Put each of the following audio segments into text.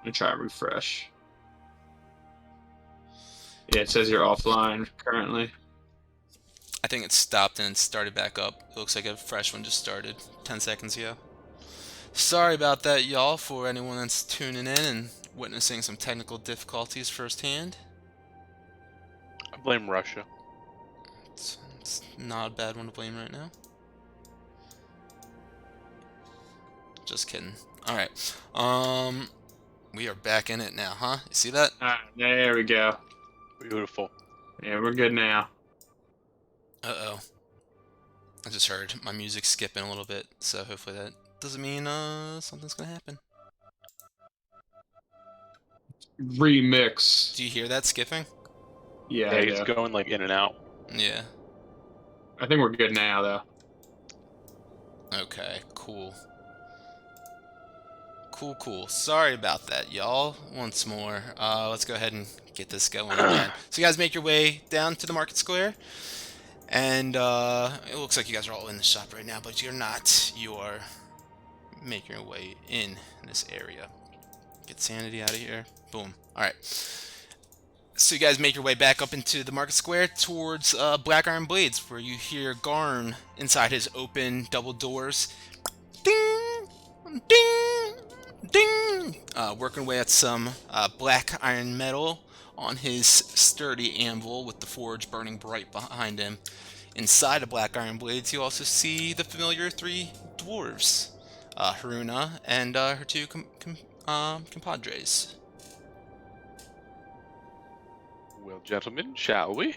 Let me try and refresh. Yeah, it says you're offline currently. I think it stopped and started back up. It looks like a fresh one just started 10 seconds ago. Sorry about that, y'all, for anyone that's tuning in and witnessing some technical difficulties firsthand. I blame Russia. It's not a bad one to blame right now. Just kidding. Alright. We are back in it now, huh? You see that? There we go. Beautiful. Yeah, we're good now. Uh-oh. I just heard my music skipping a little bit, so hopefully that doesn't mean something's gonna happen. Remix. Do you hear that skipping? Yeah, Yeah, I he's do. going like in and out. Yeah. I think we're good now, though. Okay, cool. Cool. Sorry about that, y'all. Once more. Let's go ahead and get this going again. So you guys make your way down to the market square. And it looks like you guys are all in the shop right now, but you're not. You are making your way in this area. Get sanity out of here. Boom. Alright. So you guys make your way back up into the market square towards Black Iron Blades, where you hear Garn inside his open double doors. Ding! Ding! Ding! Working away at some black iron metal on his sturdy anvil with the forge burning bright behind him. Inside of Black Iron Blades, you also see the familiar three dwarves, Haruna and her two compadres. Well, gentlemen, shall we?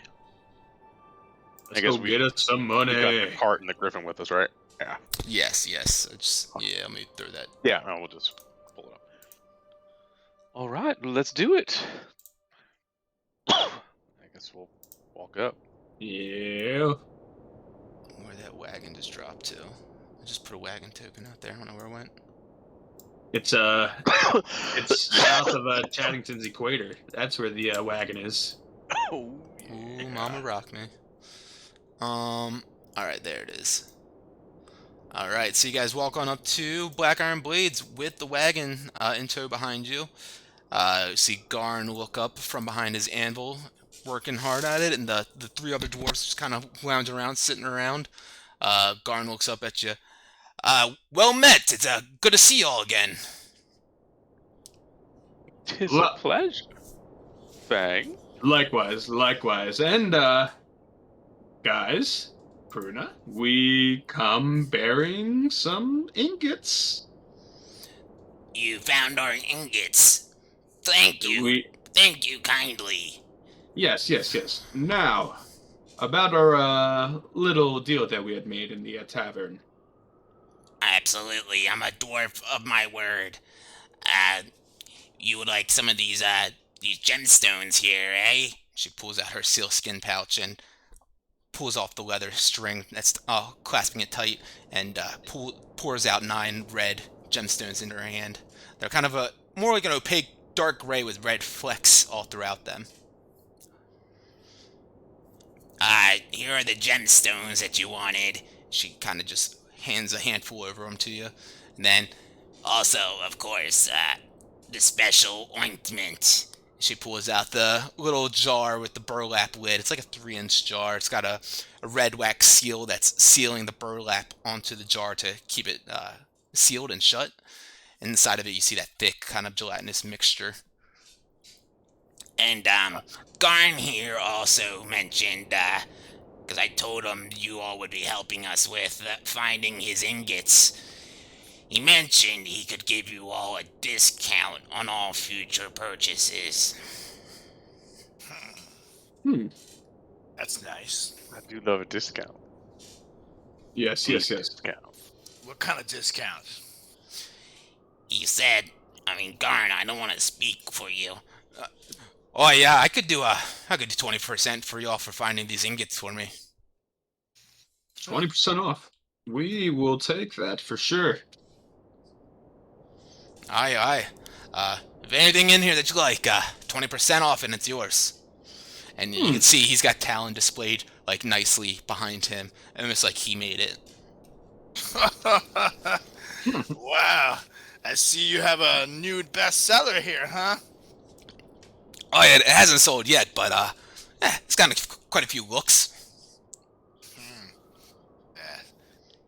Let's go get us some money. We got the cart and the griffin with us, right? Yeah. Yes. Yeah, let me throw that. Yeah, no, we'll just pull it up. All right, let's do it. I guess we'll walk up. Yeah. Where that wagon just dropped to. I just put a wagon token out there. I don't know where it went. It's south of Chaddington's equator. That's where the wagon is. Oh, yeah. Ooh, Mama rock me. Alright, there it is. Alright, so you guys walk on up to Black Iron Blades with the wagon in tow behind you. See Garn look up from behind his anvil, working hard at it, and the three other dwarves just kind of lounge around, sitting around. Garn looks up at you. Well met! It's good to see y'all again. 'Tis a pleasure. Fang. Likewise. And, guys, Pruna, we come bearing some ingots. You found our ingots. Thank you. Thank you kindly. Yes. Now, about our little deal that we had made in the tavern. Absolutely, I'm a dwarf of my word. You would like some of these gemstones here, eh? She pulls out her sealskin pouch and pulls off the leather string that's clasping it tight, and pours out 9 red gemstones into her hand. They're kind of more like an opaque dark gray with red flecks all throughout them. Here are the gemstones that you wanted. She kind of just hands a handful over them to you, and then also, of course, the special ointment. She pulls out the little jar with the burlap lid. It's like a 3-inch jar. It's got a red wax seal that's sealing the burlap onto the jar to keep it sealed and shut. And inside of it, you see that thick, kind of gelatinous mixture. And Garn here also mentioned, because I told him you all would be helping us with finding his ingots. He mentioned he could give you all a discount on all future purchases. That's nice. I do love a discount. Yes. Discount. What kind of discount? He said, Garn, I don't want to speak for you. Oh yeah, I could do 20% for y'all for finding these ingots for me. 20% off. We will take that for sure. Aye. If anything in here that you like, 20% off and it's yours. And you can see he's got Talon displayed like nicely behind him, almost like he made it. Wow, I see you have a new bestseller here, huh? Oh yeah, it hasn't sold yet, but it's got quite a few looks. Hmm. Yeah,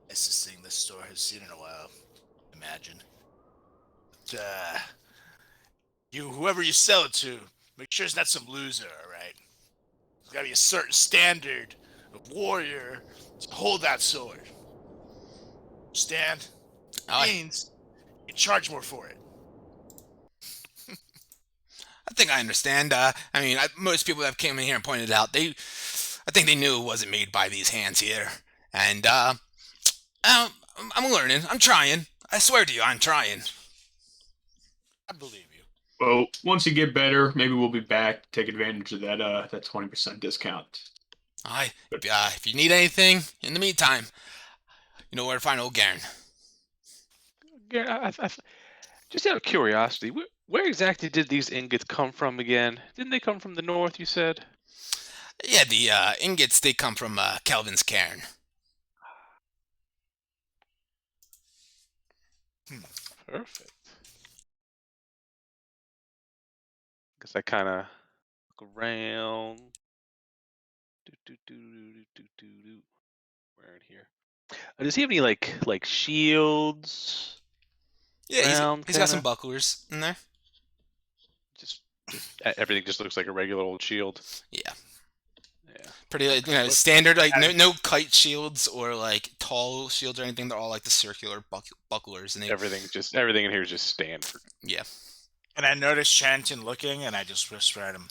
nicest thing this store has seen in a while. Imagine. But, whoever you sell it to, make sure it's not some loser, all right? There's got to be a certain standard of warrior to hold that sword. Understand? Oh, Means you charge more for it. I think I understand. I mean, most people that came in here and pointed out, I think they knew it wasn't made by these hands here. And I'm learning. I'm trying. I swear to you, I'm trying. I believe you. Well, once you get better, maybe we'll be back. Take advantage of that 20% discount. If you need anything in the meantime, you know where to find old Garen. Yeah, just out of curiosity, where exactly did these ingots come from again? Didn't they come from the north, you said? Yeah, the ingots, they come from Kelvin's cairn. Perfect. Guess I kind of look around. Where in here? Does he have any like shields? Yeah, Around, he's got some kinda? bucklers in there. Just everything just looks like a regular old shield. Yeah. Yeah. Pretty, standard, like no kite shields or like tall shields or anything. They're all like the circular bucklers, and Everything in here is just standard. yeah. And I noticed Shanton looking, and I just whispered at him,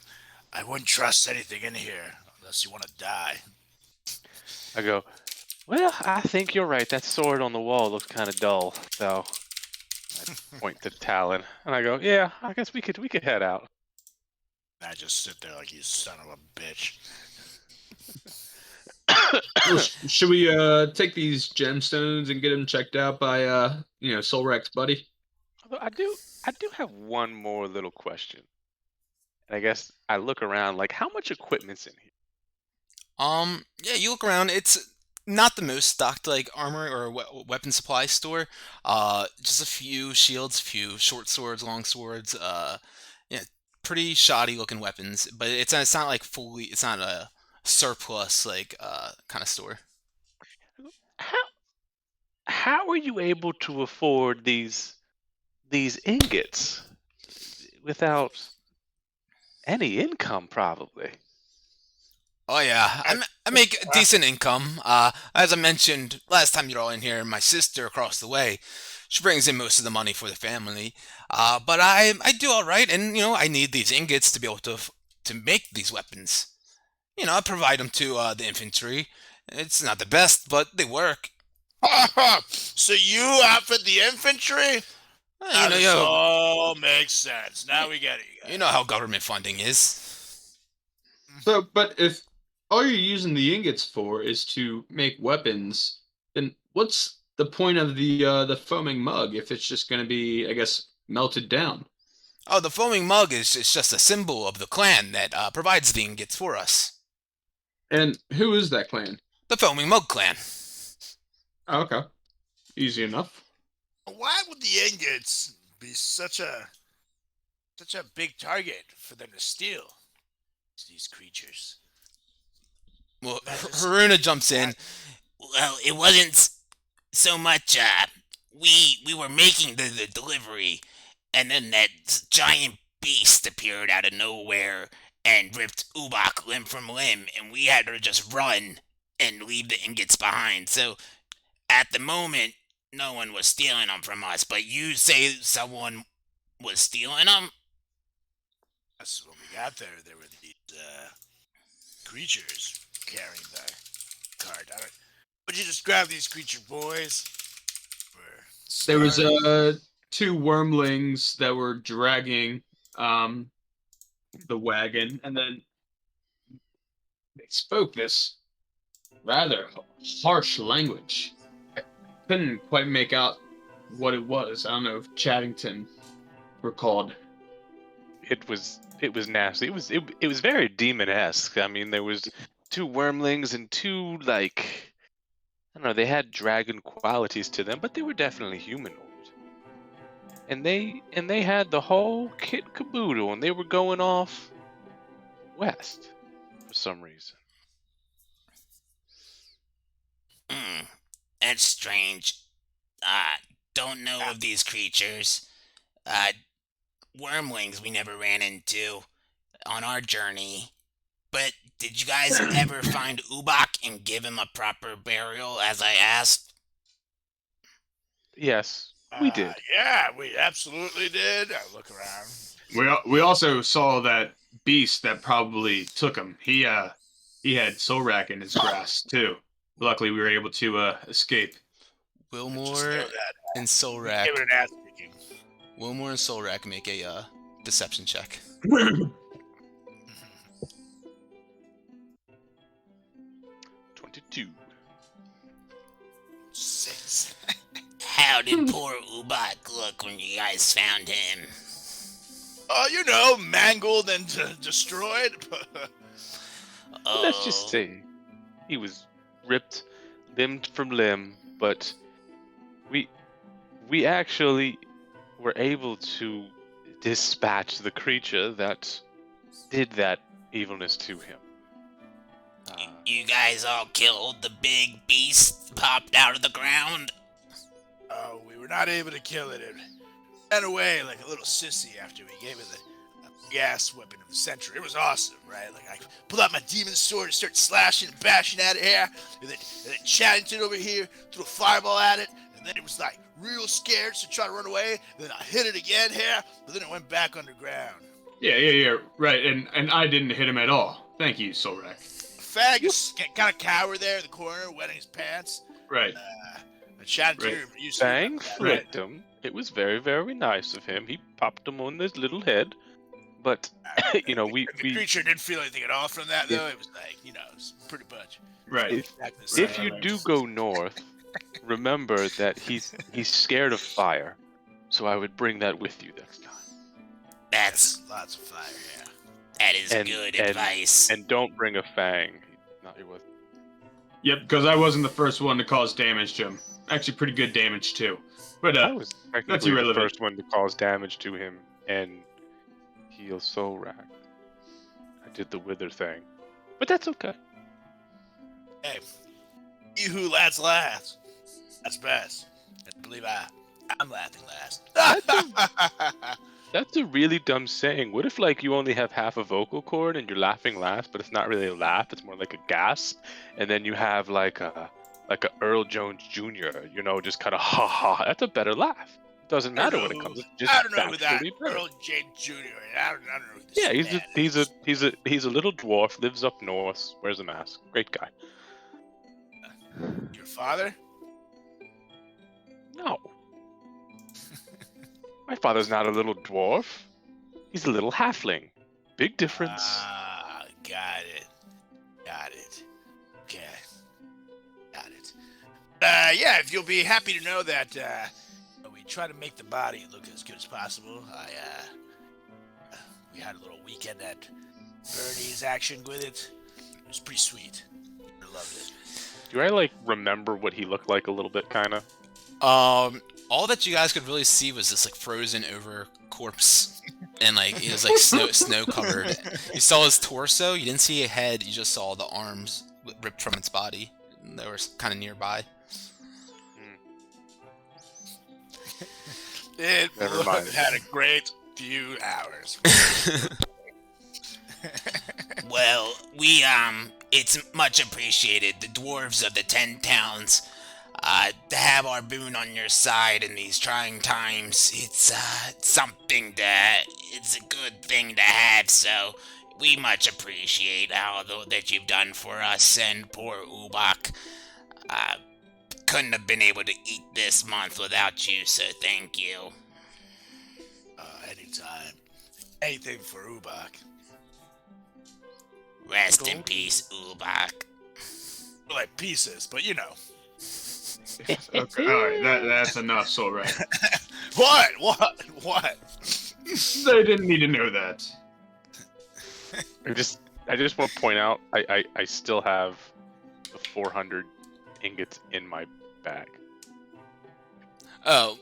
I wouldn't trust anything in here unless you want to die. I go, well, I think you're right. That sword on the wall looks kind of dull. So I point to Talon, and I go, yeah, I guess we could head out. And I just sit there like you son of a bitch. Well, should we take these gemstones and get them checked out by Solrek's buddy? Although I do have one more little question. And I guess I look around, like, how much equipment's in here? Yeah, you look around. It's not the most stocked like armor or weapon supply store. Just a few shields, few short swords, long swords. Yeah, pretty shoddy looking weapons. But it's not like fully. It's not a surplus like kind of store. How how are you able to afford these ingots without any income, probably? Oh yeah, I make a decent income. As I mentioned last time you're all in here, my sister across the way, she brings in most of the money for the family. But I do all right, and I need these ingots to be able to make these weapons. I provide them to the infantry. It's not the best, but they work. So you outfit the infantry? You know, This all makes sense. Now we get it. you know how government funding is. So, but if all you're using the ingots for is to make weapons, then what's the point of the foaming mug if it's just going to be, I guess, melted down? Oh, the foaming mug is just a symbol of the clan that provides the ingots for us. And who is that clan? The foaming mug clan. Oh, okay, easy enough. Why would the ingots be such a big target for them to steal? These creatures. Well, That is- Haruna jumps in. Well, it wasn't so much, we were making the delivery, and then that giant beast appeared out of nowhere and ripped Ubak limb from limb, and we had to just run and leave the ingots behind. So, at the moment, no one was stealing them from us, but you say someone was stealing them? That's when we got there. There were these creatures carrying the cart. Would you just grab these creature boys? There was two wormlings that were dragging the wagon, and then they spoke this rather harsh language. I couldn't quite make out what it was. I don't know if Chattington recalled. It was nasty. It was very demon-esque. I mean, there was two wormlings and two, like, I don't know, they had dragon qualities to them, but they were definitely humanoid. and they had the whole kit caboodle, and they were going off west for some reason. That's strange. Don't know of these creatures. Wormlings we never ran into on our journey. But did you guys ever find Ubak and give him a proper burial as I asked? Yes, we did. Yeah, we absolutely did. I look around. We also saw that beast that probably took him. He had Solrak in his grasp too. Luckily, we were able to escape. Just Wilmore know that. and Give Solrak. it an ass kicking. Wilmore and Solrak make a deception check. 22. 6. How did poor Ubak look when you guys found him? Oh, mangled and destroyed. Let's just say he was ripped limb from limb, but we actually were able to dispatch the creature that did that evilness to him. You guys all killed the big beast popped out of the ground? Oh, we were not able to kill it. It ran away like a little sissy after we gave it the gas weapon of the century. It was awesome, right? Like, I pulled out my demon sword and started slashing and bashing at it here, and then Chaddington over here threw a fireball at it, and then it was like real scared, so tried to run away. Then I hit it again here, but then it went back underground. Yeah, right. And I didn't hit him at all. Thank you, Solrak. Fag just kind of cowered there in the corner, wetting his pants. Right. And Chaddington Right. used to Fang do that. flicked him. It was very, very nice of him. He popped him on his little head. But, The we creature didn't feel anything at all from that, though. It was like, it's pretty much. Right. if you do go north, remember that he's scared of fire. So I would bring that with you next time. That's Lots of fire, yeah. that is And- good and- advice. And don't bring a fang. Not your with. Yep, because I wasn't the first one to cause damage to him. Actually, pretty good damage too. But I was technically that's the irrelevant. first one to cause damage to him and heal Solrak. I did the wither thing. But that's okay. Hey, he who laughs last. That's best. And believe I'm laughing last. That's a really dumb saying. What if you only have half a vocal cord and you're laughing last, but it's not really a laugh, it's more like a gasp, and then you have like a Earl Jones Jr., just kind of ha ha. That's a better laugh. Doesn't matter when it comes. It's just I don't know who that factually better. Earl J. Jr. I don't know who this Yeah, man is. he's a little dwarf, lives up north, wears a mask. Great guy. Your father? No. My father's not a little dwarf. He's a little halfling. Big difference. Ah, got it. Okay. Got it. Yeah, if you'll be happy to know that we try to make the body look as good as possible. We had a little weekend at Bernie's action with it. It was pretty sweet. I loved it. Do I remember what he looked like a little bit, kind of? All that you guys could really see was this frozen over corpse, and he was snow covered. You saw his torso. You didn't see a head. You just saw the arms ripped from its body. And they were kind of nearby. It Never mind. had a great few hours. Well, it's much appreciated, the dwarves of the 10 towns, to have our boon on your side in these trying times. It's it's a good thing to have, so we much appreciate that you've done for us, and poor Ubak, couldn't have been able to eat this month without you, so thank you. Anytime. Anything for Ubak. Rest in peace, Ubak. Like pieces, but Okay, all right, that's enough, Solrak. What? They didn't need to know that. I just want to point out, I still have the 400 ingots in my bag. Oh,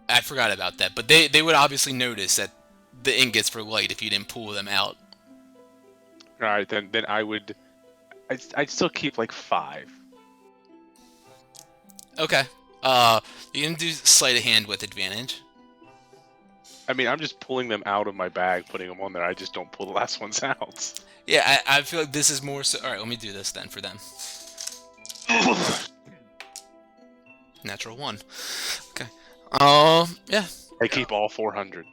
I forgot about that, but they would obviously notice that the ingots were light if you didn't pull them out. All right, then I'd still keep like 5. Okay. You can do sleight of hand with advantage. I mean, I'm just pulling them out of my bag, putting them on there. I just don't pull the last ones out. Yeah, I feel like this is more so. All right, let me do this then for them. Natural 1. Okay. Yeah. I keep all 400.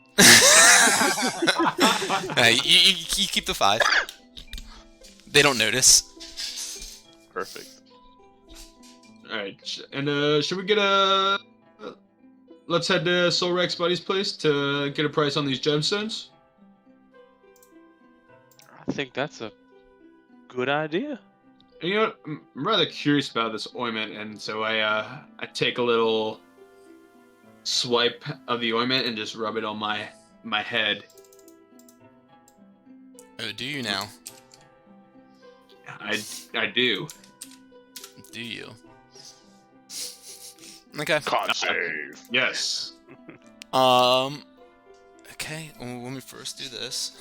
You keep the 5. They don't notice. Perfect. All right, and should we get a? Let's head to Solrex Buddy's place to get a price on these gemstones. I think that's a good idea. And you know what? I'm rather curious about this ointment, and so I take a little swipe of the ointment and just rub it on my head. Oh, do you now? I do. Do you? Okay. Con save. Yes. Okay. Well, let me first do this.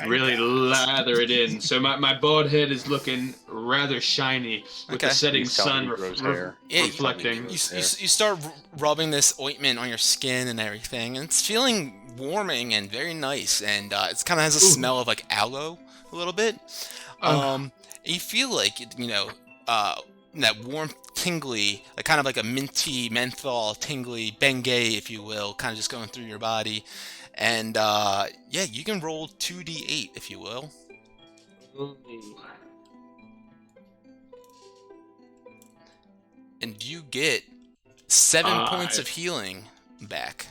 Really lather it in. So my bald head is looking rather shiny with Okay. the setting Please tell me sun he grows hair. Yeah, reflecting. You start rubbing this ointment on your skin and everything, and it's feeling warming and very nice, and it kind of has a smell of like aloe a little bit. You feel like that warm, tingly, like kind of like a minty, menthol, tingly Bengay, if you will, kind of just going through your body. And yeah, you can roll 2d8 if you will. And you get 7 points of healing back.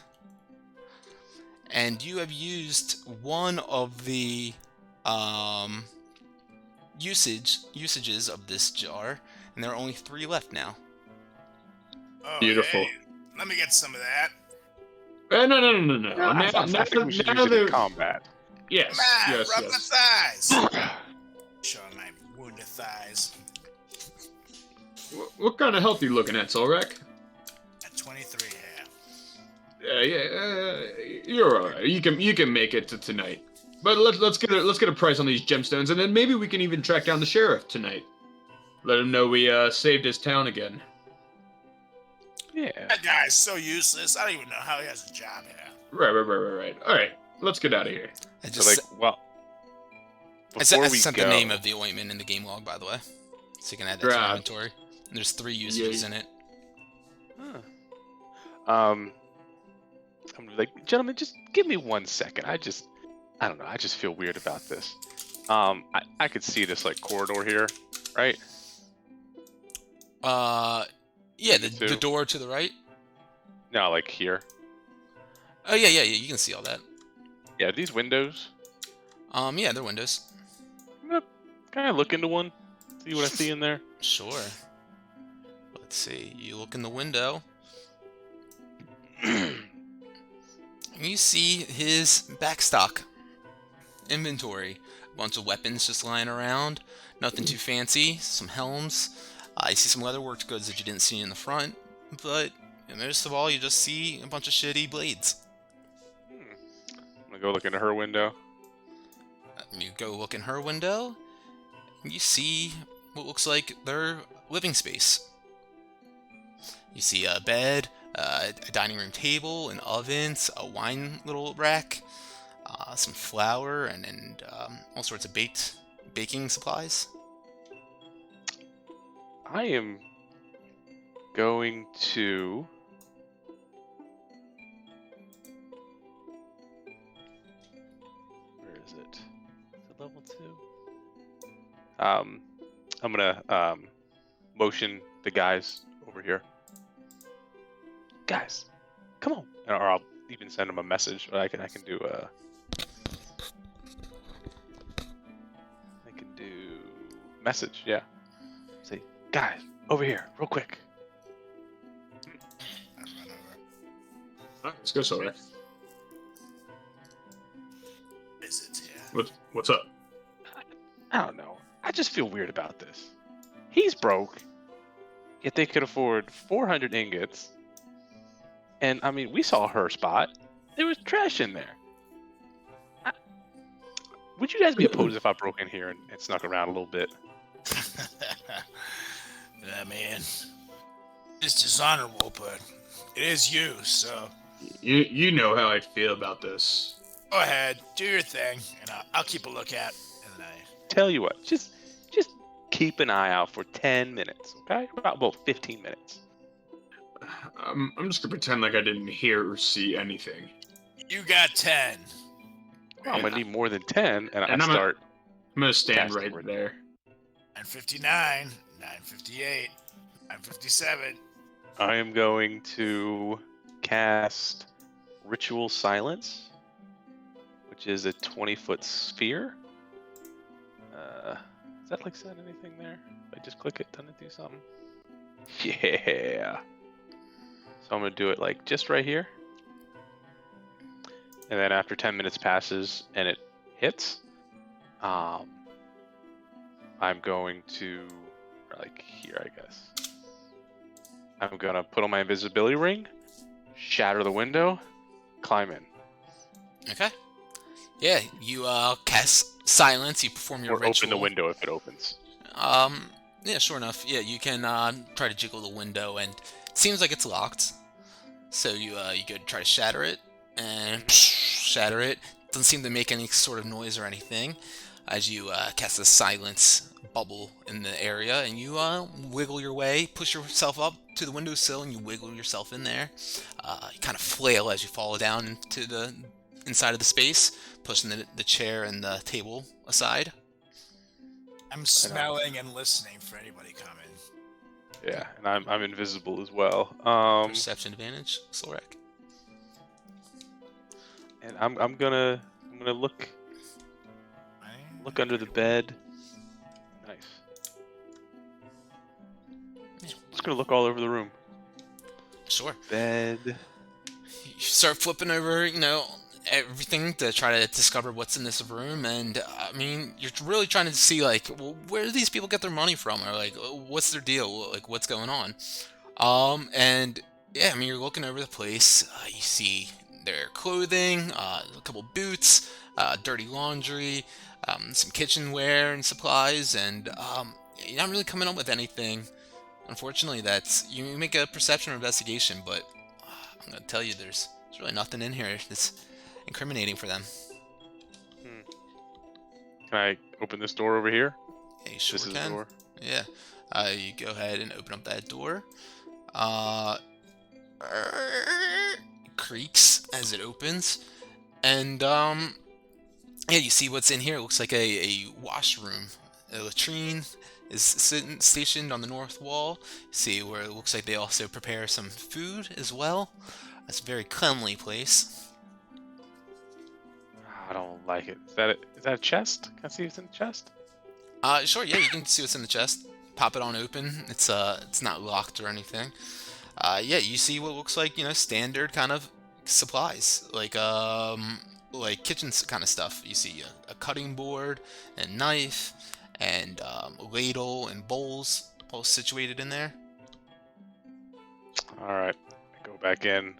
And you have used one of the usages of this jar, and there are only 3 left now. Oh, Beautiful. hey, let me get some of that. No. I think we should use it in combat. Yes, Come on, yes, rub yes. the thighs. Showing my wounded thighs. What kind of health are you looking at, Solrek? At 23, yeah. You're alright. You can make it to tonight. But let's get a price on these gemstones, and then maybe we can even track down the sheriff tonight. Let him know we saved his town again. Yeah. That guy's so useless. I don't even know how he has a job here. Right. All right, let's get out of here. I So, just like, well, I sent before we the go, name of the ointment in the game log, by the way, so you can add that to your Right. inventory. And there's 3 usages in it. Huh. I'm like, gentlemen, just give me 1 second. I don't know. I just feel weird about this. I could see this like corridor here, right? Yeah, the door to the right. No, like here. Oh yeah, you can see all that. Yeah, these windows. Yeah, they're windows. I'm gonna kind of look into one, see what I see in there. Sure. Let's see. You look in the window. And you see his backstock inventory. A bunch of weapons just lying around. Nothing too fancy. Some helms. You see some leatherworked goods that you didn't see in the front. But most of all, you just see a bunch of shitty blades. I'm gonna go look into her window. You go look in her window. And you see what looks like their living space. You see a bed, a dining room table, an oven, a wine little rack, some flour, and all sorts of baking supplies. I am going to. Where is it? Is it level 2? I'm gonna motion the guys over here. Guys, come on, or I'll even send them a message. I can do message. Yeah. Say, guys, over here, real quick. I run over. Alright, let's go, Solrek. Is it here? What's up? I don't know. I just feel weird about this. He's broke, yet they could afford 400 ingots, And I mean, we saw her spot. There was trash in there. Would you guys be opposed if I broke in here and snuck around a little bit? Yeah, man. It's dishonorable, but it is you, so You know how I feel about this. go ahead, do your thing, and I'll keep a lookout. And then Tell you what, just keep an eye out for 10 minutes, okay? About 15 minutes. I'm just gonna pretend like I didn't hear or see anything. you got 10. I'm gonna need more than 10, and I'm start. I'm gonna stand casting right there. 9:59, 9:58, 9:57. I am going to cast Ritual Silence, which is a 20-foot sphere. Does that like set anything there? If I just click it, doesn't it do something? Yeah. So I'm gonna do it like just right here. And then after 10 minutes passes and it hits, I'm going to, like here, I guess. I'm gonna put on my invisibility ring, shatter the window, climb in. Okay. Yeah, you cast silence. You perform your Or ritual. open the window if it opens. Yeah, sure enough. Yeah, you can try to jiggle the window, and it seems like it's locked. So you go to try to shatter it, and shatter it. Doesn't seem to make any sort of noise or anything. As you cast a silence bubble in the area, and you wiggle your way, push yourself up to the windowsill, and you wiggle yourself in there. You kind of flail as you fall down into the inside of the space, pushing the chair and the table aside. I'm smelling and listening for anybody coming. Yeah, and I'm invisible as well. Perception advantage, Solrek. And I'm gonna look under the bed. Nice. Yeah. Just gonna look all over the room. Sure. Bed. You start flipping over, everything to try to discover what's in this room, and I mean, you're really trying to see like, well, where do these people get their money from, or like, what's their deal, like, what's going on? And yeah, I mean, you're looking over the place. You see their clothing, a couple boots, dirty laundry, some kitchenware and supplies, and you're not really coming up with anything. Unfortunately, you make a perception or investigation, but I'm gonna tell you, there's really nothing in here that's incriminating for them. Can I open this door over here? Yeah, you sure This is can. the door. Yeah. You go ahead and open up that door. It creaks as it opens, and yeah, you see what's in here. It looks like a washroom. A latrine is stationed on the north wall. See where it looks like they also prepare some food as well. It's a very cleanly place. I don't like it. Is that a chest? Can I see what's in the chest? Sure, yeah, you can see what's in the chest. Pop it on open. It's not locked or anything. Yeah, you see what looks like, standard kind of supplies, like kitchen kind of stuff. You see a cutting board and knife and a ladle and bowls all situated in there. All right, I go back in.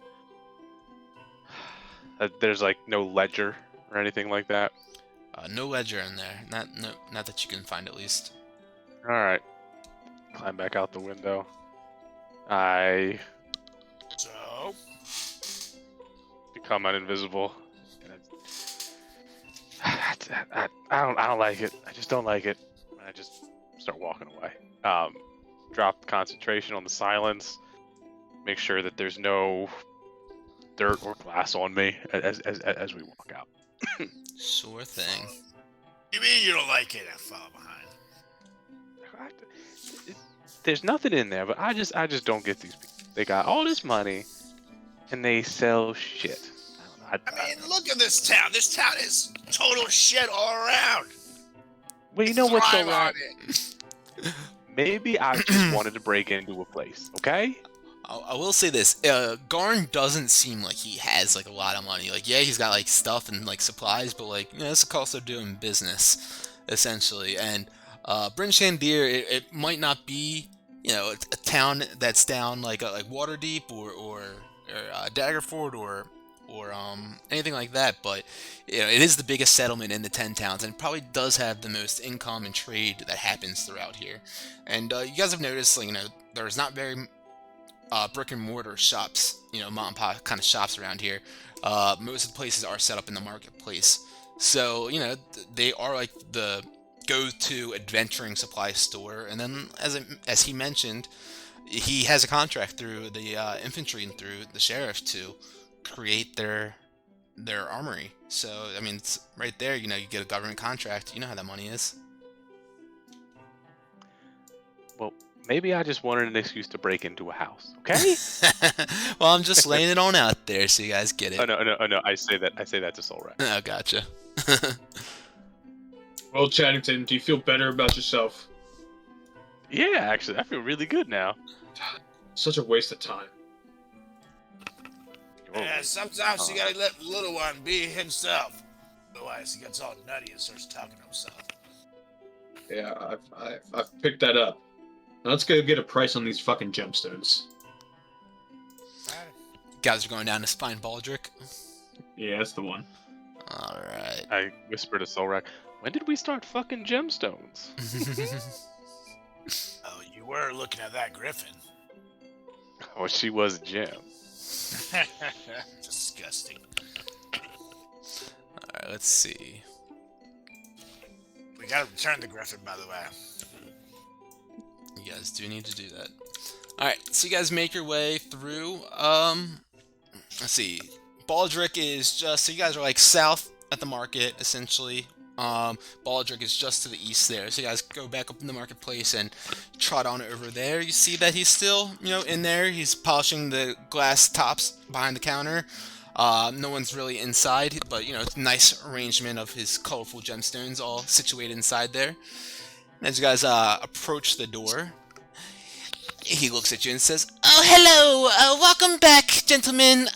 There's like no ledger or anything like that. No ledger in there. Not that you can find, at least. All right, climb back out the window. I So, become invisible. I don't like it. I just don't like it. I just start walking away. Drop concentration on the silence. Make sure that there's no dirt or glass on me as we walk out. Sure thing. you mean you don't like it? I follow behind. There's nothing in there, but I just don't get these people. They got all this money, and they sell shit. I mean, look at this town. This town is total shit all around. Well, you know what's Thrive so on wrong? it. Maybe I just wanted to break into a place, okay? I will say this: Garn doesn't seem like he has like a lot of money. Like, yeah, he's got like stuff and like supplies, but like, it's a cost of doing business, essentially. And Bryn Shandir, it might not be, a town that's down like Waterdeep or Daggerford or anything like that, but it is the biggest settlement in the 10 towns and probably does have the most income and trade that happens throughout here. And you guys have noticed, like, there's not very brick and mortar shops, mom and pop kind of shops around here. Most of the places are set up in the marketplace, so they are like the go-to adventuring supply store. And then, as he mentioned, he has a contract through the infantry and through the sheriff to create their armory. So I mean, it's right there. You get a government contract. You know how that money is. Well, maybe I just wanted an excuse to break into a house. Okay. Well, I'm just laying it on out there so you guys get it. Oh no! I say that to Solrak. Oh, gotcha. Well, Chaddington, do you feel better about yourself? Yeah, actually, I feel really good now. Such a waste of time. Yeah, sometimes you gotta let the little one be himself. Otherwise, he gets all nutty and starts talking to himself. Yeah, I've picked that up. Now let's go get a price on these fucking gemstones. Guys are going down to find Baldric. Yeah, that's the one. Alright. I whispered to Solrak, when did we start fucking gemstones? Oh, you were looking at that griffin. Oh, she was a gem. Disgusting. Alright, let's see. We gotta return the griffin, by the way. You guys do need to do that. Alright, so you guys make your way through. Let's see. Baldric is just, so you guys are like south at the market, essentially. Baldric is just to the east there. So you guys go back up in the marketplace and trot on over there. You see that he's still, in there. He's polishing the glass tops behind the counter. No one's really inside, but, it's a nice arrangement of his colorful gemstones all situated inside there. And as you guys approach the door, he looks at you and says, "Oh, hello! Welcome back, gentlemen.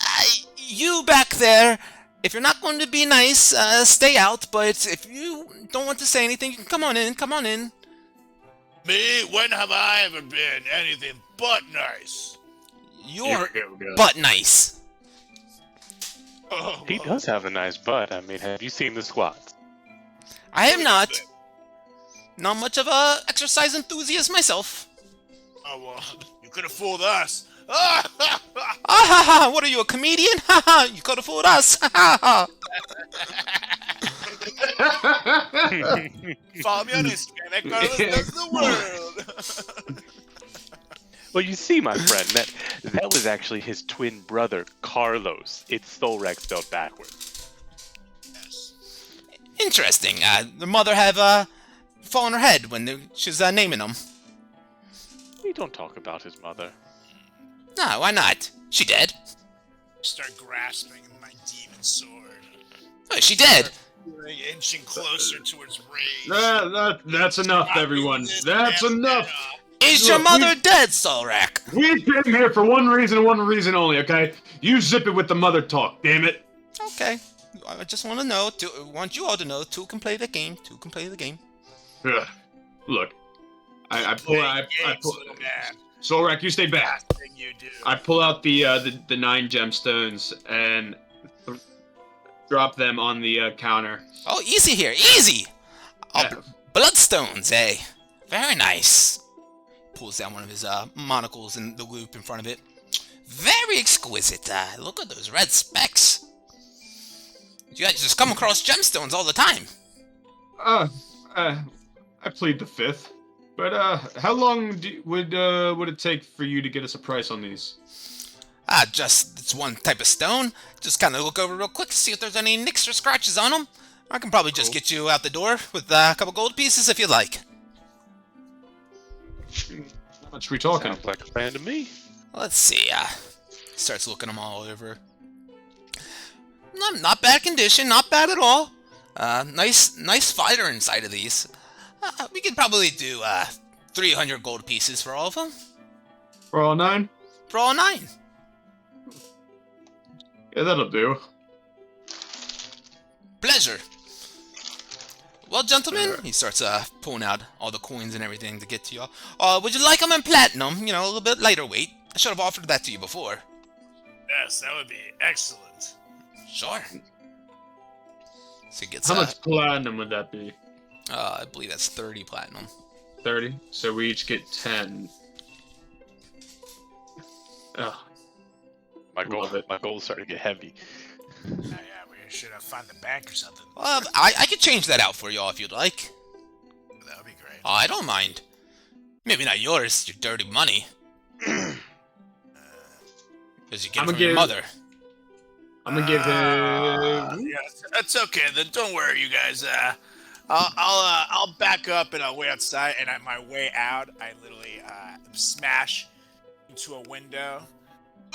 You back there. If you're not going to be nice, stay out. But if you don't want to say anything, you can come on in. Come on in." Me? When have I ever been anything but nice? You're but nice. Oh, He does have a nice butt. I mean, have you seen the squats? I am not. Not much of a exercise enthusiast myself. Oh, well, you could have fooled us. Ah ha ha! What are you, a comedian? Ha ha! You could have fooled us. Ha ha ha! Follow me on Instagram, Carlos does the world. Well, you see, my friend, that was actually his twin brother, Carlos. It's Solrak spelled backwards. Yes. Interesting. The mother have fallen her head when she was naming him. We don't talk about his mother. No, why not? She dead. Start grasping my demon sword. Oh, she dead. Inching closer towards rage. That's enough, everyone. That's enough. Is your mother dead, Solrak? We've been here for one reason and one reason only, okay? You zip it with the mother talk, damn it. Okay. I just want to know. Want you all to know. Two can play the game. Two can play the game. Ugh. Look, I pull. Solrak, you stay back. You do. I pull out the 9 gemstones and drop them on the counter. Oh, easy here. Easy. Yeah. Bloodstones, eh? Very nice. Pulls down one of his monocles and the loop in front of it. Very exquisite. Look at those red specks. You guys just come across gemstones all the time. I plead the fifth. But how long would it take for you to get us a price on these? It's one type of stone. Just kind of look over real quick to see if there's any nicks or scratches on them. I can probably just get you out the door with a couple gold pieces if you'd like. How much are we talking? Sounds like a plan to me. Let's see. Starts looking them all over. Not bad condition. Not bad at all. Nice fighter inside of these. We could probably do 300 gold pieces for all of them. For all 9? For all 9. Yeah, that'll do. Pleasure. Well, gentlemen, he starts pulling out all the coins and everything to get to y'all. Would you like them in platinum? A little bit lighter weight. I should have offered that to you before. Yes, that would be excellent. Sure. So he gets How much platinum would that be? I believe that's 30 platinum. 30. So we each get 10. Oh, My Love it. goal's starting to get heavy. Yeah, we should have found the bank or something. I could change that out for y'all if you'd like. That would be great. I don't mind. Maybe not yours, your dirty money. Because you get it from your mother. I'm gonna give him. Yeah, that's okay. Then don't worry, you guys. I'll back up and I'll wait outside. And on my way out, I literally smash into a window.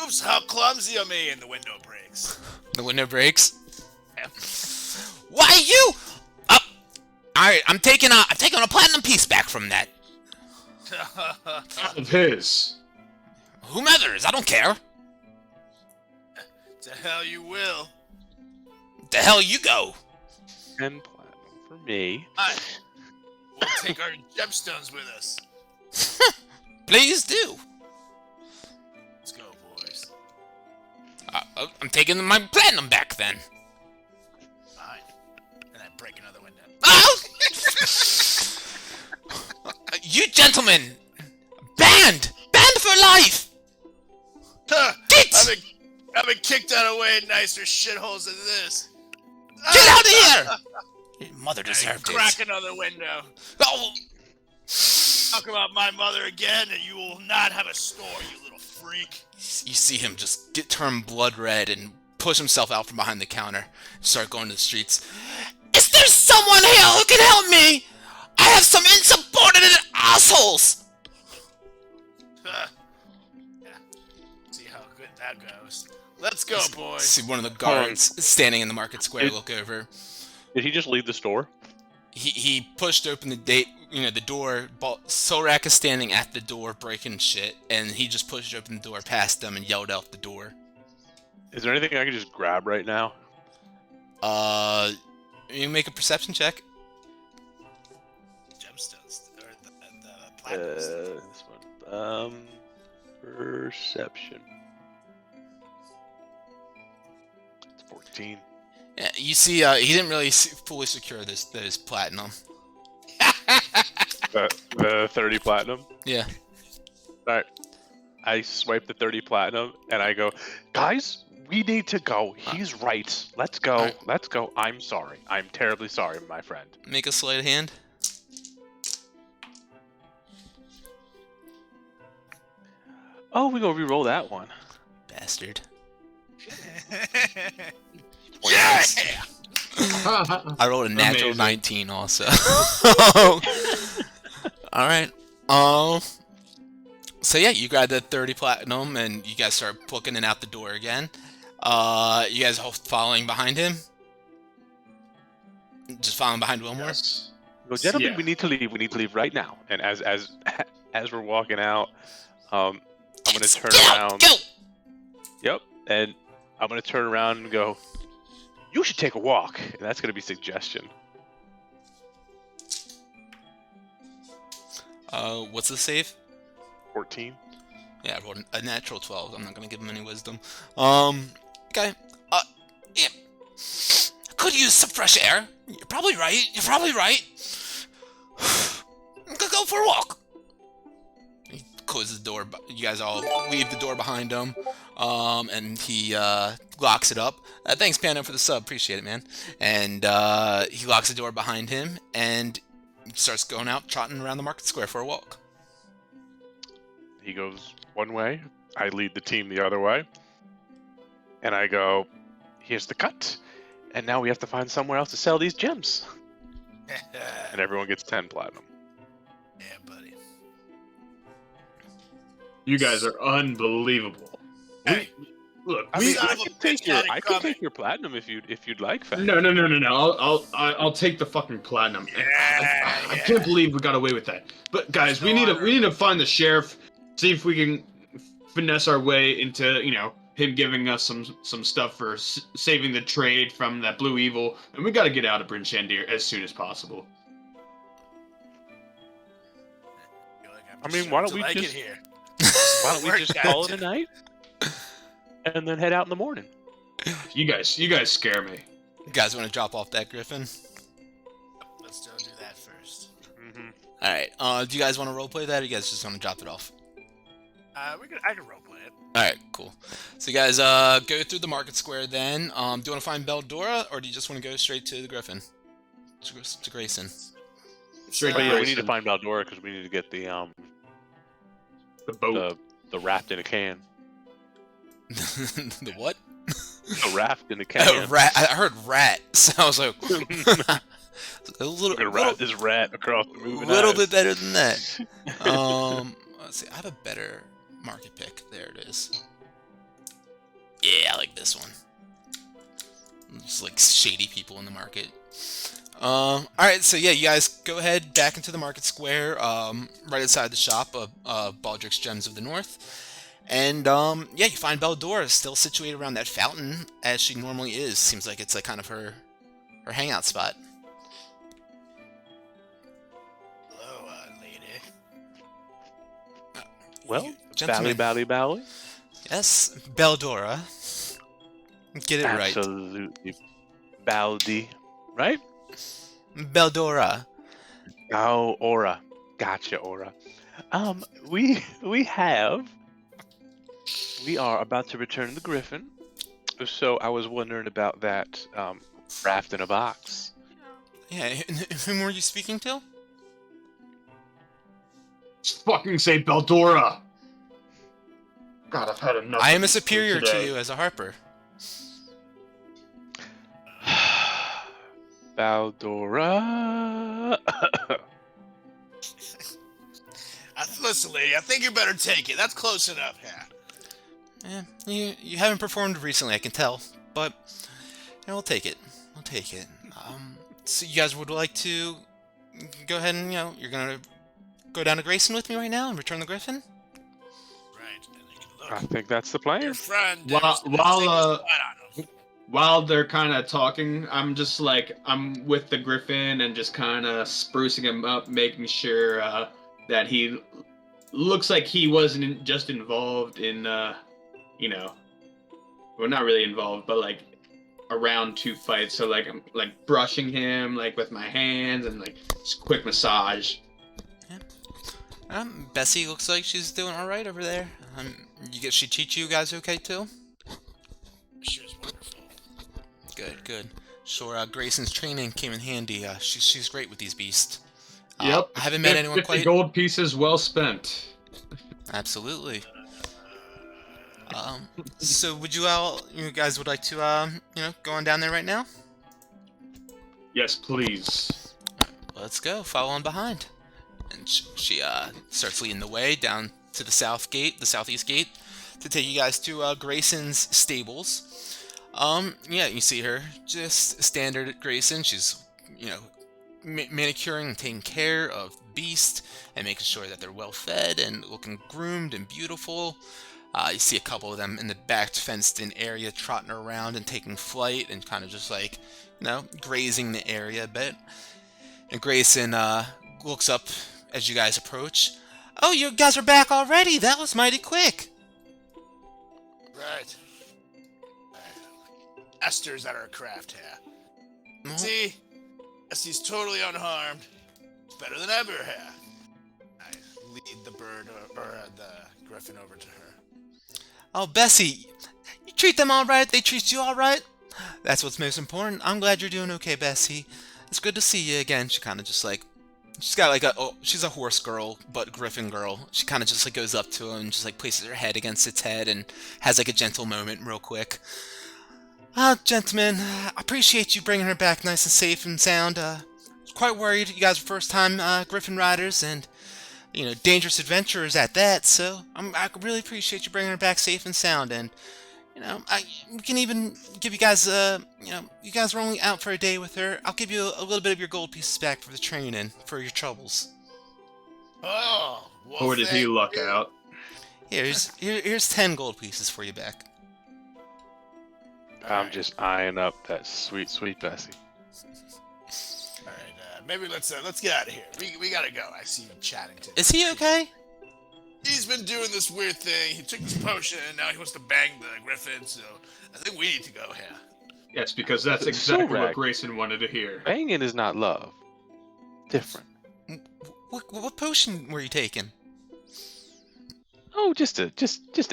Oops! How clumsy of me! And the window breaks. The window breaks. Why you? Up. All right, I'm taking a platinum piece back from that. Of his. Whomever's, I don't care. To hell you will. The hell you go. 10 platinum for me. We'll take our gemstones with us. Please do. Let's go, boys. I'm taking my platinum back then. Fine. And I break another window. Oh! You gentlemen, banned for life. Get I've been kicked out of way nicer shitholes than this. out of here. Your mother deserved it. Crack another window. Oh, Talk about my mother again, and you will not have a store, you little freak. you see him just turn blood red and push himself out from behind the counter and start going to the streets. Is there someone here who can help me? I have some insubordinate assholes. Yeah. See how good that goes. Let's go, boys. See one of the guards standing in the market square look over. Did he just leave the store? He pushed open the door. Sorak is standing at the door breaking shit, and he just pushed open the door past them and yelled out the door. Is there anything I can just grab right now? You make a perception check. Gemstones or the platinums. This one. Perception. It's 14. Yeah, you see, he didn't really fully secure those platinum. The 30 platinum. Yeah. Alright. I swipe the 30 platinum and I go, guys, we need to go. He's right. Let's go. Alright. Let's go. I'm sorry. I'm terribly sorry, my friend. Make a sleight of hand. Oh, we gonna re-roll that one. Bastard. Yeah! I rolled a natural Amazing. 19 also. Alright. So yeah, you grab the 30 platinum and you guys start booking it out the door again. You guys all following behind him? Just following behind Wilmore? Yes. Go, gentlemen, Yeah. we need to leave. We need to leave right now. And as we're walking out, I'm gonna turn around. Go! Yep. And I'm gonna turn around and go, you should take a walk. And that's gonna be suggestion. What's the save? 14. Yeah, I rolled a natural 12. I'm not gonna give him any wisdom. Okay. Yeah. Could use some fresh air. You're probably right. Go for a walk. He closes the door. You guys all leave the door behind him. And he locks it up. Thanks, Pano, for the sub. Appreciate it, man. And he locks the door behind him and starts going out, trotting around the market square for a walk. He goes one way. I lead the team the other way. And I go, here's the cut. And now we have to find somewhere else to sell these gems. And everyone gets 10 platinum. Yeah, buddy. You guys are unbelievable. Hey, Look, I mean, son I of a can bitch, take I your, ain't coming. platinum if you'd like, Fat. no. I'll take the fucking platinum. I Yeah. can't believe we got away with that. But guys, we need to find the sheriff. See if we can finesse our way into him giving us some stuff for saving the trade from that blue evil, and we got to get out of Bryn Shandir as soon as possible. I mean, why don't we like just- it here? Why don't we Work, just guys. call it a night? and then head out in the morning. You guys scare me. You guys want to drop off that griffin? Let's do that first. Mm-hmm. All right. Do you guys want to roleplay that, or you guys just want to drop it off? I can roleplay it. All right, cool. So you guys go through the market square then. Do you want to find Beldora, or do you just want to go straight to the griffin? To Grayson. Straight But to yeah, we Grayson. need to find Baldora because we need to get the boat. the raft in a can. The what? The raft in a Oh, can. rat. I heard rat, so I was like, a We're gonna rat this rat across the moving little eyes. bit better than that. Let's see. I have a better market pick. There it is. Yeah, I like this one. Just like shady people in the market. Alright, so yeah, you guys go ahead back into the market square, right outside the shop of Baldrick's Gems of the North. And yeah, you find Beldora still situated around that fountain as she normally is. Seems like it's like kind of her hangout spot. Hello, lady. Well, Gentlemen. Bally. Yes, Beldora. Get it right. Absolutely. Baldy. Right? Beldora. Oh, Aura. Gotcha, Aura. We are about to return the Griffin. So I was wondering about that raft in a box. Yeah, whom were you speaking to? Just fucking say Beldora. God, I've had enough. I am of a this superior to today. you as a harper. Baldora. Listen, lady, I think you better take it. That's close enough, yeah. You haven't performed recently, I can tell, but we'll take it. We'll take it. So you guys would like to go ahead and you're gonna go down to Grayson with me right now and return the Griffin? Right, and you can I look. think that's the plan. Your friend. While they're kind of talking, I'm with the Griffin and just kind of sprucing him up, making sure that he looks like he wasn't just involved in, well, not really involved, but like around two fights. So like I'm like brushing him like with my hands and like just quick massage. Bessie looks like she's doing all right over there. She teach you guys okay too? She was wonderful. Good. Sure, Grayson's training came in handy. She's great with these beasts. Yep. I haven't met anyone 50 quite. gold pieces well spent. Absolutely. So would you guys would like to, go on down there right now? Yes, please. Let's go. Follow on behind. And she starts leading the way down to the southeast gate, to take you guys to Grayson's stables. Yeah, you see her just standard at Grayson. She's, manicuring and taking care of beast and making sure that they're well fed and looking groomed and beautiful. You see a couple of them in the back fenced-in area trotting around and taking flight and kind of just like, grazing the area a bit. And Grayson looks up as you guys approach. Oh, you guys are back already! That was mighty quick! Right. Esther's at her craft here. Oh, See? Esther's totally unharmed. It's better than ever here. I lead the bird or the Griffin over to her. Oh, Bessie, you treat them all right? They treat you all right? That's what's most important. I'm glad you're doing okay, Bessie. It's good to see you again. She kind of just like, she's got like she's a horse girl, but Griffin girl. She kind of just like goes up to him and just like places her head against its head and has like a gentle moment real quick. Gentlemen, I appreciate you bringing her back nice and safe and sound. Quite worried. You guys are first-time Griffin riders and, dangerous adventurers at that. So I really appreciate you bringing her back safe and sound. And, we can even give you guys, you guys were only out for a day with her. I'll give you a little bit of your gold pieces back for the training, for your troubles. Oh, well, Or did he thank luck you. out? Here's 10 gold pieces for you back. I'm just eyeing up that sweet, sweet Bessie. All right, maybe let's get out of here. We gotta go. I see him chatting to. Is he okay? He's been doing this weird thing. He took this potion, and now he wants to bang the griffin. So I think we need to go here. Yes, because that's So, exactly what Rag, Grayson wanted to hear. banging is not love. Different. What potion were you taking? Oh, just an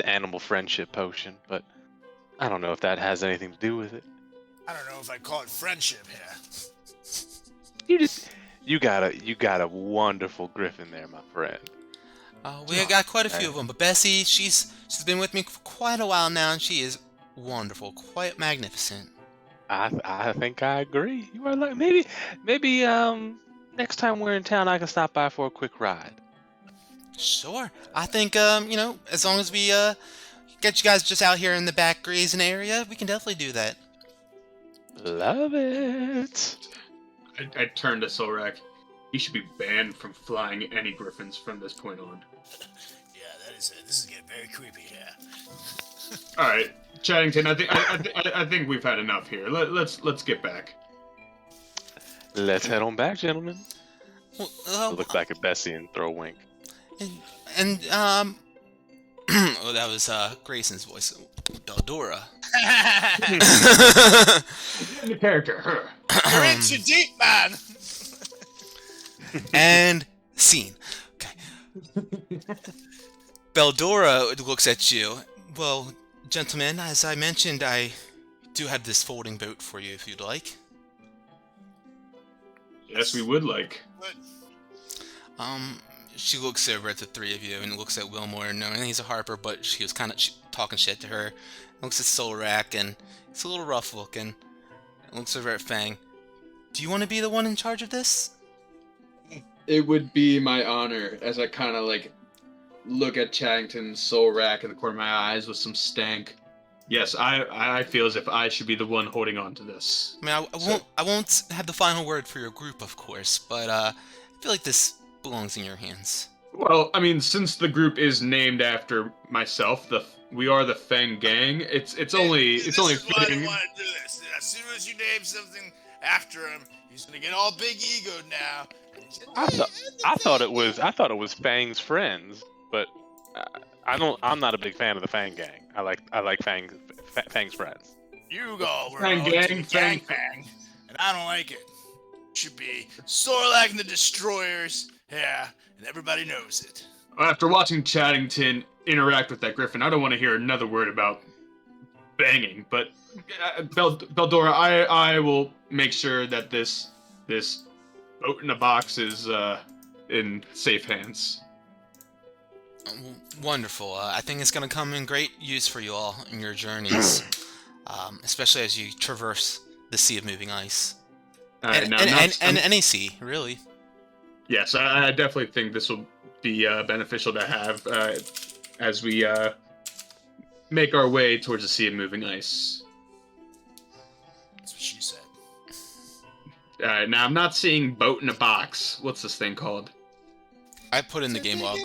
animal friendship potion, but I don't know if that has anything to do with it. I don't know if I'd call it friendship here. You got a wonderful griffin there, my friend. We got quite a few of them, but Bessie, she's been with me for quite a while now, and she is wonderful, quite magnificent. I think I agree. You are like maybe next time we're in town, I can stop by for a quick ride. Sure. I think as long as we get you guys just out here in the back grazing area, we can definitely do that. Love it. I turned to Solrak. He should be banned from flying any griffins from this point on. Yeah, this is getting very creepy here. All right, Chaddington. I think we've had enough here. Let's get back. Let's head on back, gentlemen. Well, Look back at Bessie and throw a wink. and oh, that was Grayson's voice. Beldora. The character, her. You're in too deep, man. And scene. Okay. Beldora looks at you. Well, gentlemen, as I mentioned, I do have this folding boat for you if you'd like. Yes, we would like. She looks over at the three of you and looks at Wilmore, knowing he's a Harper, but she was kind of talking shit to her. Looks at Solrak, and it's a little rough looking. Looks over at Fang. Do you want to be the one in charge of this? It would be my honor, as I kind of like look at Chaddington's soul rack in the corner of my eyes with some stank. Yes, I feel as if I should be the one holding on to this. I mean, I won't have the final word for your group, of course, but I feel like this belongs in your hands. Well, I mean, since the group is named after myself, we are the Fang Gang. It's only This is why I fitting. didn't want to do this. As soon as you name something after him, he's gonna get all big egoed now. I thought it was Fang's friends, but I'm not a big fan of the Fang Gang. I like Fang's friends. You go, we're Fang all gang, team Fang- Fang, and I don't like it. Should be Sorlak and the Destroyers, yeah, and everybody knows it. After watching Chaddington interact with that griffin, I don't want to hear another word about banging. But Beldora, I will make sure that this boat in a box is in safe hands. Wonderful. I think it's going to come in great use for you all in your journeys, especially as you traverse the Sea of Moving Ice. And any sea, really. Yes, I definitely think this will be beneficial to have as we make our way towards the Sea of Moving Ice. That's what she said. Now, I'm not seeing boat in a box. What's this thing called? I put in the game log.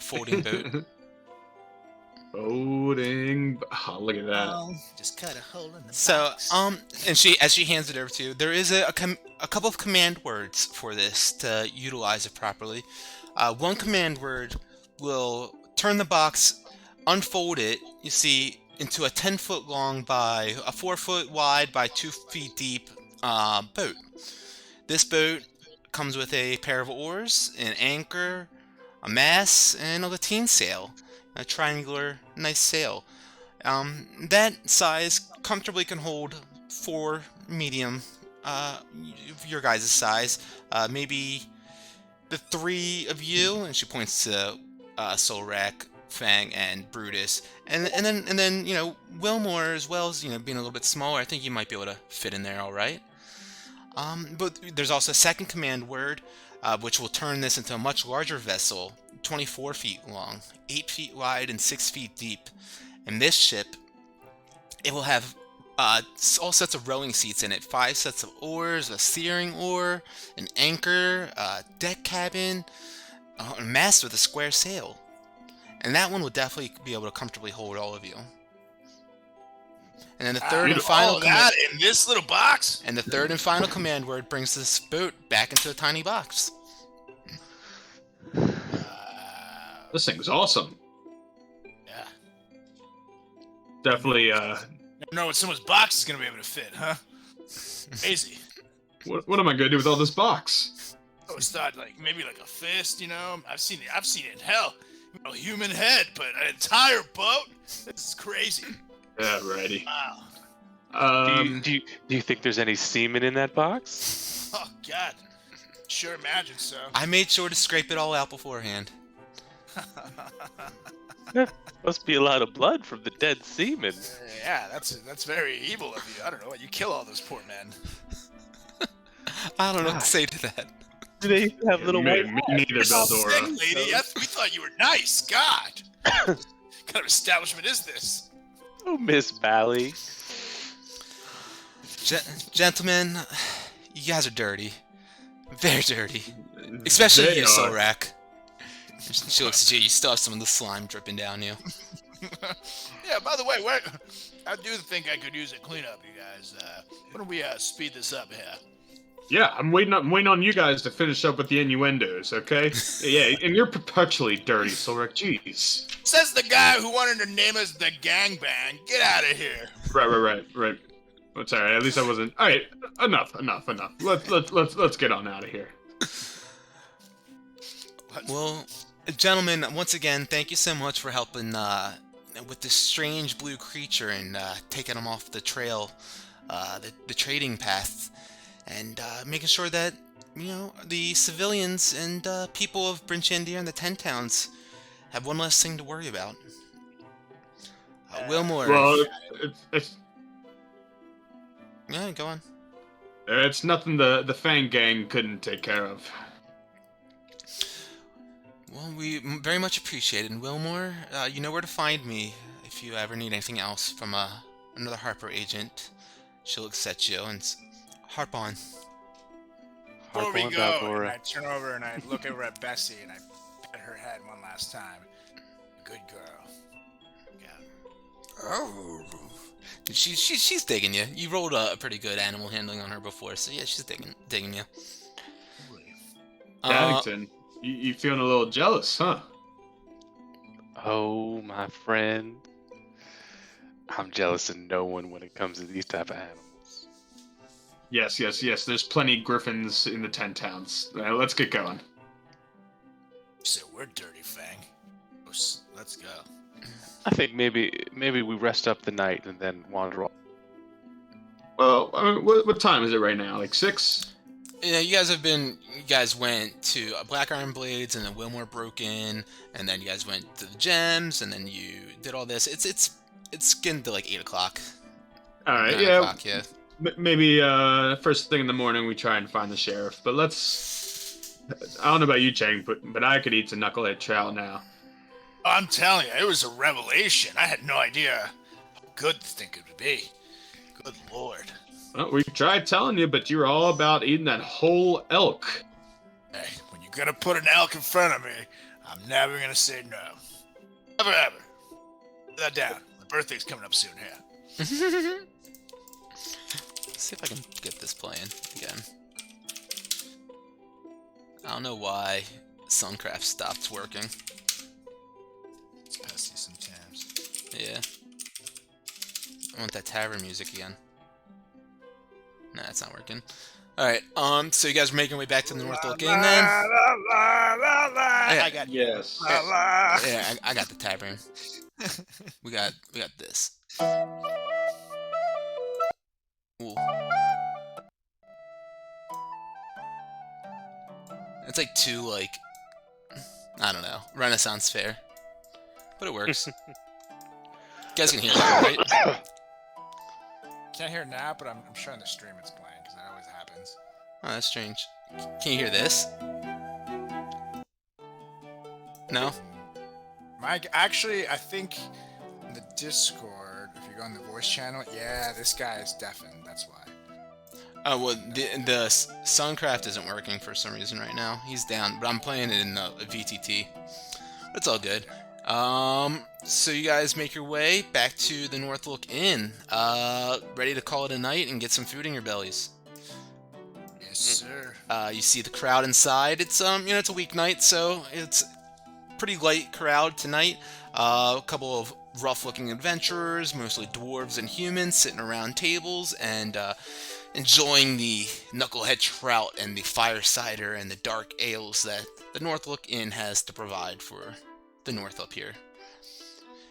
Folding boat. Folding. Oh, look at that. Just cut a hole in the So, box. and as she hands it over to you, there is a couple of command words for this to utilize it properly. One command word will turn the box, unfold it, you see, into a 10-foot long by a 4-foot wide by 2 feet deep boat. This boat comes with a pair of oars, an anchor, a mast, and a lateen sail. A triangular, nice sail. That size comfortably can hold 4 medium, your guys' size. Maybe the 3 of you, and she points to Solrak, Fang, and Brutus, and then Wilmore as well as being a little bit smaller. I think you might be able to fit in there all right. But there's also a second command word, which will turn this into a much larger vessel, 24 feet long, 8 feet wide, and 6 feet deep. And this ship, it will have all sets of rowing seats in it, 5 sets of oars, a steering oar, an anchor, a deck cabin, a mast with a square sail. And that one will definitely be able to comfortably hold all of you. And then the third and final that in this little box. And the third and final command word brings this boat back into a tiny box. This thing's awesome. Yeah. Definitely. Never know what someone's box is gonna be able to fit, huh? Crazy. What am I gonna do with all this box? I always thought like maybe like a fist, you know. I've seen it in hell. You know, human head, but an entire boat? This is crazy. Yeah, righty. Wow. Do you think there's any semen in that box? Oh God. Sure imagine so. I made sure to scrape it all out beforehand. Must be a lot of blood from the dead semen. Yeah, that's very evil of you. I don't know. You kill all those poor men. I don't know what to say to that. Do they even have little me, white me neither, You're Beldora. sick, lady. We thought you were nice. God. What kind of establishment is this? Oh, Miss Valley. Gentlemen, you guys are dirty. Very dirty. Especially They you, are. Solrak. She looks at you. You still have some of the slime dripping down you. Yeah, by the way, I do think I could use a cleanup, you guys. Why don't we speed this up here? Yeah, I'm waiting on you guys to finish up with the innuendos, okay? Yeah, and you're perpetually dirty, Solrak. Jeez. Says the guy who wanted to name us the gangbang. Get out of here. Right. It's alright. At least I wasn't. All right, enough. Let's get on out of here. Well, gentlemen, once again, thank you so much for helping with this strange blue creature and taking him off the trail, the trading path, and making sure that, you know, the civilians and people of Brinchandir and the 10 towns have one less thing to worry about. Wilmore. Well, it's Yeah, go on. it's nothing the Fang Gang couldn't take care of. Well, we very much appreciate it. And Wilmore, you know where to find me if you ever need anything else from another Harper agent. She'll accept you and harp on. Before we Harp on, go, and Baldora. I turn over and I look over at Bessie and I pat her head one last time. Good girl. Yeah. Oh. She's digging you. You rolled a pretty good animal handling on her before, so yeah, she's digging you. Paddington, you feeling a little jealous, huh? Oh, my friend. I'm jealous of no one when it comes to these type of animals. Yes. There's plenty griffins in the 10 towns. Let's get going. So we're dirty, Fang. Let's go. I think maybe we rest up the night and then wander off. Well, I mean, what time is it right now? Like 6? Yeah, you guys went to Black Iron Blades, and then Wilmore broke in, and then you guys went to the gems, and then you did all this. It's getting to like 8 o'clock. All right, 9 yeah. o'clock, yeah. Maybe first thing in the morning we try and find the sheriff. But I don't know about you, Chang, but I could eat some knucklehead trout now. I'm telling you, it was a revelation. I had no idea how good the thing could be. Good lord. Well, we tried telling you, but you're all about eating that whole elk. Hey, when you're gonna put an elk in front of me, I'm never gonna say no. Never ever. Put that down. My birthday's coming up soon here. Let's see if I can get this playing again. I don't know why Suncraft stopped working. It's pesky sometimes. Yeah. I want that tavern music again. Nah, it's not working. Alright, so you guys are making your way back to the North Look Inn then? I got you. Yes. Yeah, I got the tavern. We got this. Ooh. It's like too, like, I don't know, Renaissance fair. But it works. You guys can hear that, right? Can't hear it now, but I'm sure on the stream it's playing, because that always happens. Oh, that's strange. Can you hear this? No? Actually, I think in the Discord, if you go on the voice channel, yeah, this guy is deafened, that's why. Oh, well, the Suncraft isn't working for some reason right now. He's down, but I'm playing it in VTT. It's all good. So you guys make your way back to the North Look Inn, ready to call it a night and get some food in your bellies. Yes, sir. You see the crowd inside. It's it's a weeknight, so it's pretty light crowd tonight. A couple of rough-looking adventurers, mostly dwarves and humans, sitting around tables and enjoying the knucklehead trout and the fire cider and the dark ales that the Northlook Inn has to provide for the North up here.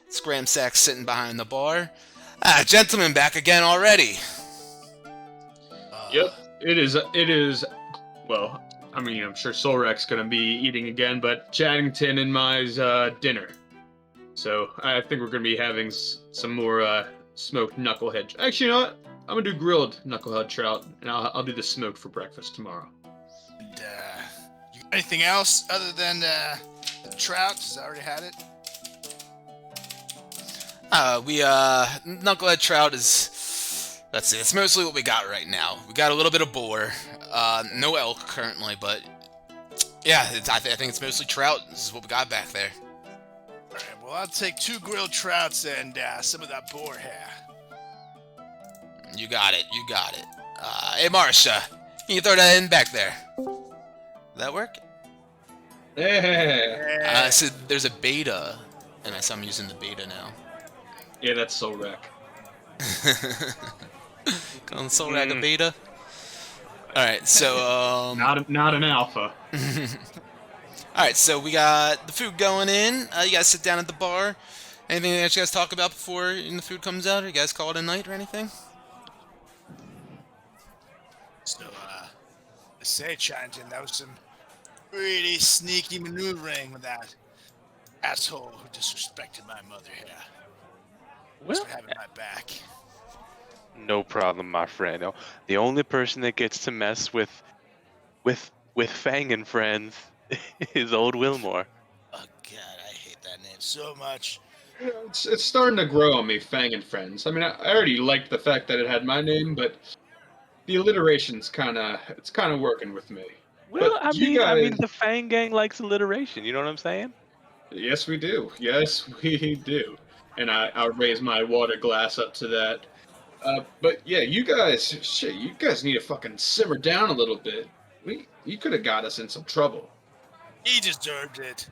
Scramsack's sitting behind the bar. Gentlemen, back again already. Yep, it is. Well, I mean, I'm sure Solrek's gonna be eating again, but Chaddington and my's dinner. So I think we're gonna be having some more smoked knucklehead. Actually, you know what? I'm gonna do grilled knucklehead trout, and I'll do the smoked for breakfast tomorrow. And, you got anything else other than the trout? Because I already had it. Knucklehead trout is, let's see, it's mostly what we got right now. We got a little bit of boar, no elk currently, but yeah, I think it's mostly trout. This is what we got back there. Alright, well, I'll take 2 grilled trouts and some of that boar hair. You got it. Hey, Marsha, can you throw that in back there? Did that work? Yeah, So there's a beta, and I saw I'm using the beta now. yeah, that's Solrek. Solrak a beta. All right, so Not an alpha. all right, so we got the food going in. You guys sit down at the bar. Anything that you guys talk about before the food comes out? Or you guys call it a night or anything? So, I say, Chaddington, that was some pretty sneaky maneuvering with that asshole who disrespected my mother here. Thanks Well, for having my back. no problem, my friend. Oh, the only person that gets to mess with Fang and friends is old Wilmore. Oh, God, I hate that name so much. It's starting to grow on me, Fang and Friends. I mean, I already liked the fact that it had my name, but the alliteration's kind of working with me. Well, But I you mean, guys- the Fang gang likes alliteration. You know what I'm saying? Yes, we do. Yes, we do. And I'll raise my water glass up to that. But yeah, you guys need to fucking simmer down a little bit. You could have got us in some trouble. He deserved it.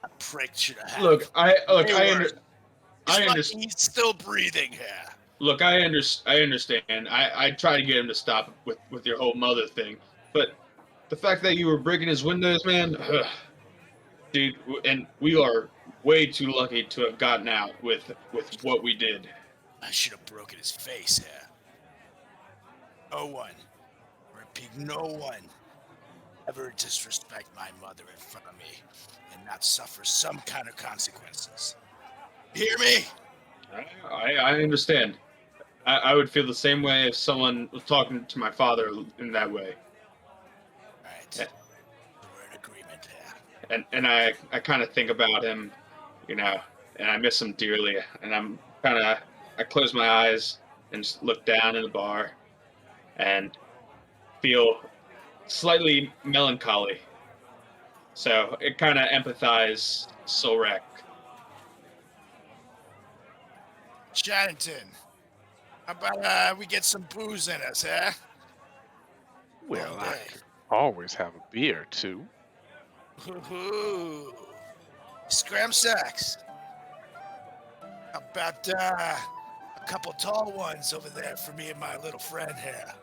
That prick should have. Look, I It's understand. like he's still breathing here. Look, I understand. I try to get him to stop with your whole mother thing, but the fact that you were breaking his windows, man, dude, and we are way too lucky to have gotten out with what we did. I should have broken his face here. No one, repeat, no one ever disrespect my mother in front of me and not suffer some kind of consequences. Hear me? I understand. I would feel the same way if someone was talking to my father in that way. Alright. Yeah. We're in agreement here. And I kind of think about him, and I miss him dearly. And I close my eyes and just look down in the bar and feel slightly melancholy. So it kind of empathize Solrak. Chaddington, how about we get some booze in us, huh? Well, I Okay. could always have a beer too. Ooh. Scram sacks. How about a couple tall ones over there for me and my little friend here?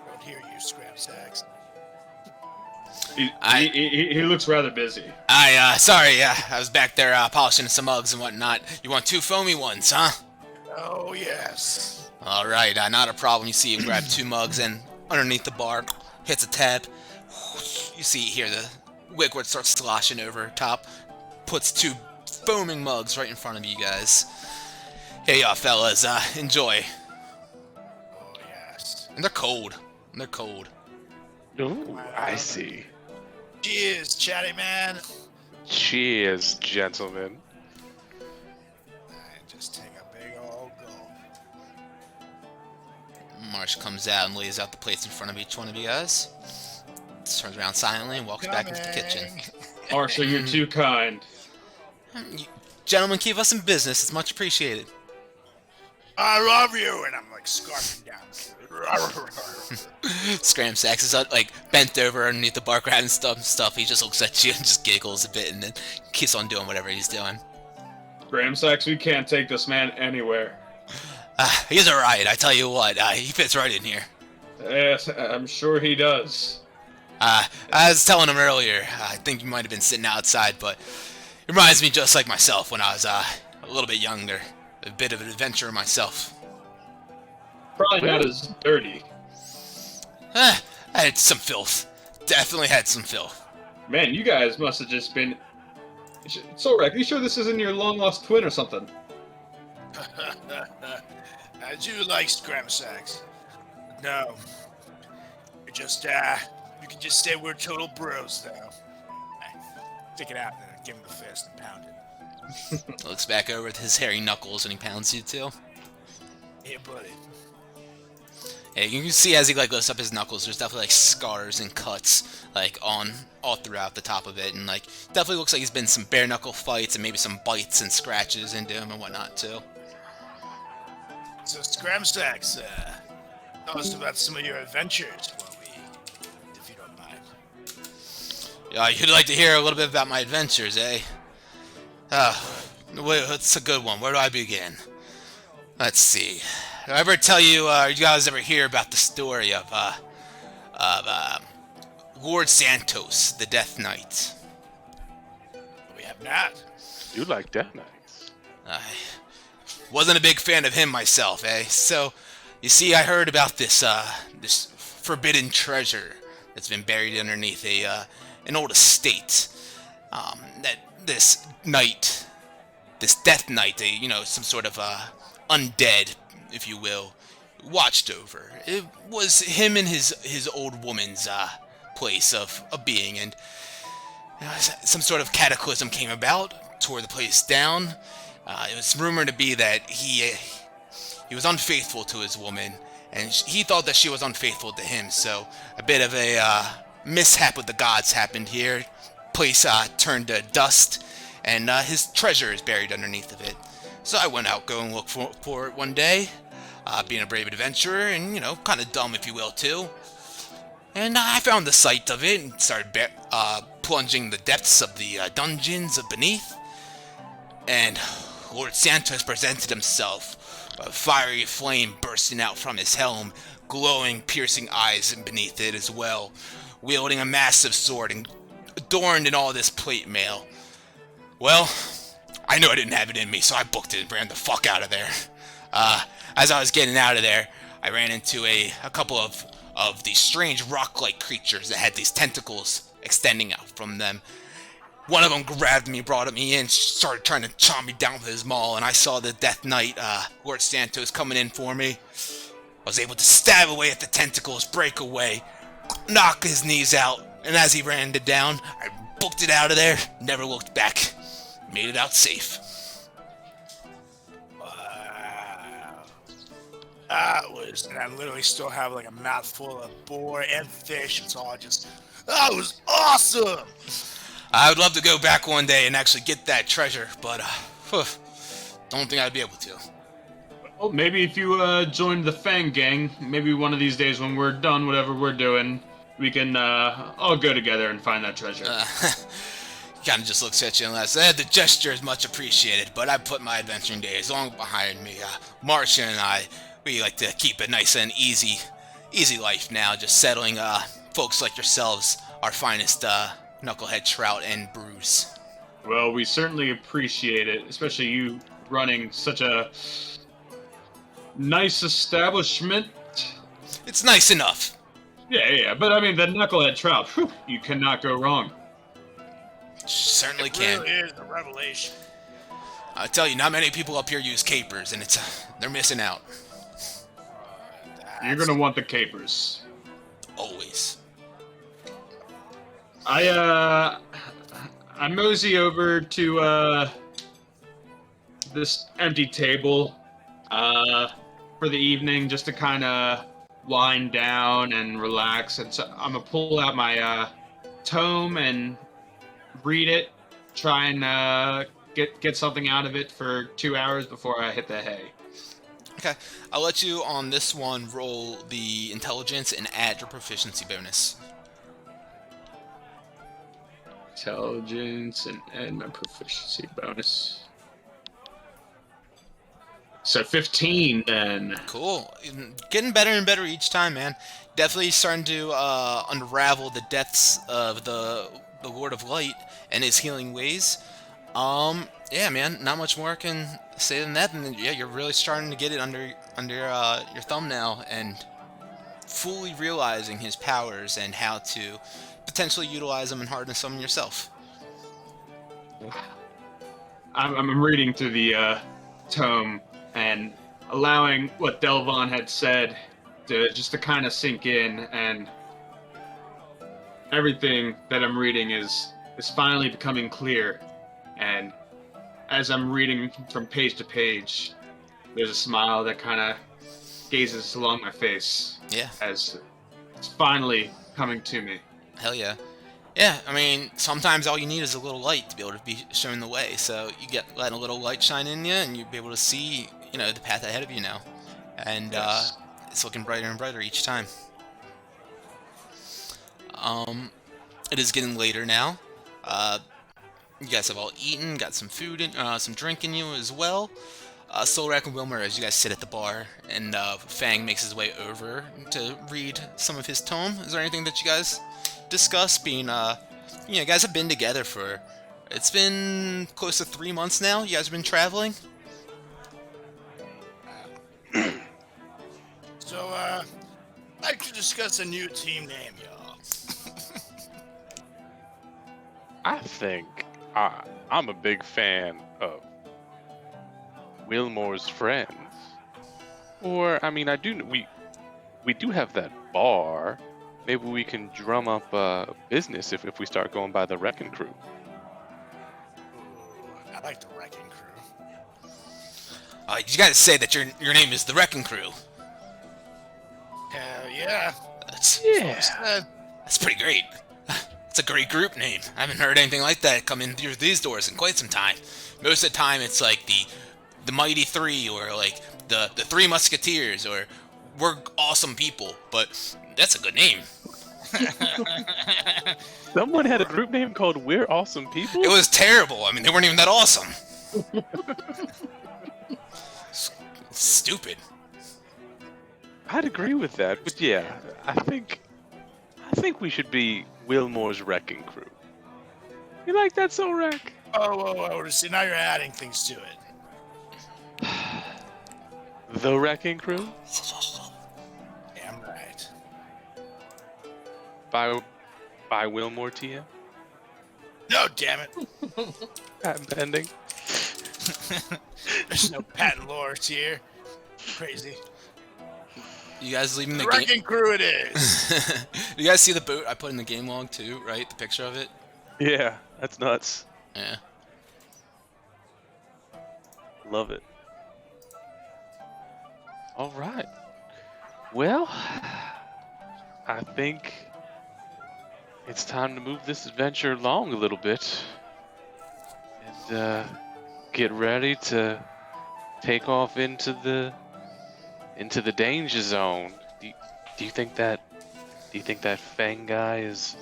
Don't hear you, Scram sacks. He looks rather busy. Sorry, I was back there polishing some mugs and whatnot. You want 2 foamy ones, huh? Oh yes. All right, not a problem. You see him grab 2 mugs and underneath the bar, hits a tab. You see here the liquid starts sloshing over top, puts 2 foaming mugs right in front of you guys. Hey, y'all fellas, enjoy. Oh yes. And they're cold. Ooh, I see. Cheers, chatty man. Cheers, gentlemen. And just take a big old gulp. Marsh comes out and lays out the plates in front of each one of you guys. Turns around silently and walks back into the kitchen. Marshall, you're too kind. You gentlemen, keep us in business. It's much appreciated. I love you, and I'm like scarfing down. Scramsax is like bent over underneath the bark rat and stuff. He just looks at you and just giggles a bit and then keeps on doing whatever he's doing. Gramsax, we can't take this man anywhere. He's alright, I tell you what, he fits right in here. Yes, I'm sure he does. I was telling him earlier, I think you might have been sitting outside, but it reminds me just like myself when I was a little bit younger. A bit of an adventurer myself. Probably not as dirty. I had some filth. Definitely had some filth. Man, you guys must have just been... Sorek, you sure this isn't your long-lost twin or something? I do like Scramsax. No. You're just, you can just say we're total bros, though. Stick it out there, give him the fist and pound it. Looks back over at his hairy knuckles and he pounds you too. Yeah, buddy. Yeah, you can see as he like lifts up his knuckles, there's definitely like scars and cuts like on all throughout the top of it, and like definitely looks like he's been some bare knuckle fights and maybe some bites and scratches into him and whatnot too. So Scramsax, tell us about some of your adventures, if you don't mind. Yeah, you'd like to hear a little bit about my adventures, eh? What's a good one? Where do I begin? Let's see. Did I ever tell you, you guys ever hear about the story of Lord Santos, the Death Knight? We have not. You like Death Knights. I wasn't a big fan of him myself, eh? So, you see, I heard about this, this forbidden treasure that's been buried underneath an old estate. That this knight, this Death Knight, you know, some sort of undead, if you will, watched over. It was him and his old woman's place of being, and some sort of cataclysm came about, tore the place down. It was rumored to be that he was unfaithful to his woman, and he thought that she was unfaithful to him. So a bit of a mishap with the gods happened here. Place turned to dust, and his treasure is buried underneath of it. So I went out, go and look for it one day, being a brave adventurer, and, you know, kind of dumb, if you will, too. And I found the site of it, and started plunging the depths of the dungeons of beneath. And Lord Santos presented himself, a fiery flame bursting out from his helm, glowing, piercing eyes beneath it as well, wielding a massive sword and adorned in all this plate mail. Well, I knew I didn't have it in me, so I booked it and ran the fuck out of there. As I was getting out of there, I ran into a couple of these strange rock-like creatures that had these tentacles extending out from them. One of them grabbed me, brought me in, started trying to chomp me down with his maul, and I saw the Death Knight, Lord Santos, coming in for me. I was able to stab away at the tentacles, break away, knock his knees out, and as he ran it down, I booked it out of there, never looked back. Made it out safe. Wow. And I literally still have like a mouthful of boar and fish. It's all just, that was awesome! I would love to go back one day and actually get that treasure, but don't think I'd be able to. Well, maybe if you joined the Fang Gang, maybe one of these days when we're done whatever we're doing, we can all go together and find that treasure. He kind of just looks at you and says, the gesture is much appreciated, but I put my adventuring days long behind me. Martian and I, we like to keep a nice and easy life now, just settling folks like yourselves, our finest knucklehead trout and brews. Well, we certainly appreciate it, especially you running such a nice establishment. It's nice enough. Yeah, but I mean, the knucklehead trout, whew, you cannot go wrong. Certainly It can. really is a revelation. I tell you, not many people up here use capers, and they're missing out. You're gonna want the capers. Always. I mosey over to this empty table for the evening just to kind of wind down and relax. And so I'm gonna pull out my tome and read it, try and get something out of it for 2 hours before I hit the hay. Okay, I'll let you on this one roll the intelligence and add your proficiency bonus. Intelligence and add my proficiency bonus. So 15 then. Cool. Getting better and better each time, man. Definitely starting to unravel the depths of the Lord of Light and his healing ways. Yeah, man. Not much more I can say than that. And yeah, you're really starting to get it under your thumb now, and fully realizing his powers and how to potentially utilize them and harness them yourself. I'm reading through the tome and allowing what Delvon had said to kind of sink in, and everything that I'm reading is finally becoming clear. And as I'm reading from page to page, there's a smile that kind of gazes along my face Yeah. as it's finally coming to me. Hell yeah. Yeah, I mean, sometimes all you need is a little light to be able to be shown the way. So you get letting a little light shine in you, and you'll be able to see, the path ahead of you now. And Yes. it's looking brighter and brighter each time. It is getting later now. You guys have all eaten, got some food and some drink in you as well. Solrak and Wilmer, as you guys sit at the bar, and Fang makes his way over to read some of his tome. Is there anything that you guys discuss? Being, you guys have been together for, it's been close to 3 months now. You guys have been traveling. So, I'd like to discuss a new team name, y'all. I think I'm a big fan of Wilmore's friends. Or, I mean, we do have that bar. Maybe we can drum up business if we start going by the Wrecking Crew. Ooh, I like the Wrecking Crew. You guys say that your name is the Wrecking Crew. Hell yeah. Yeah. That's pretty great. It's a great group name. I haven't heard anything like that come in through these doors in quite some time. Most of the time, it's like the Mighty Three, or like the Three Musketeers, or We're Awesome People. But that's a good name. Someone had a group name called We're Awesome People? It was terrible. I mean, they weren't even that awesome. Stupid. I'd agree with that, but yeah, I think we should be Wilmore's Wrecking Crew. You like that, Solrak? Oh, see, now you're adding things to it. The Wrecking Crew? Damn right. By Wilmore TM? No, damn it. Patent pending. There's no patent lore here. Crazy. You guys leaving the The game? Wrecking Crew it is. You guys see the boat I put in the game log too, right? The picture of it? Yeah, that's nuts. Yeah. Love it. All right. Well, I think it's time to move this adventure along a little bit and get ready to take off into the danger zone. Do you think that Fang guy is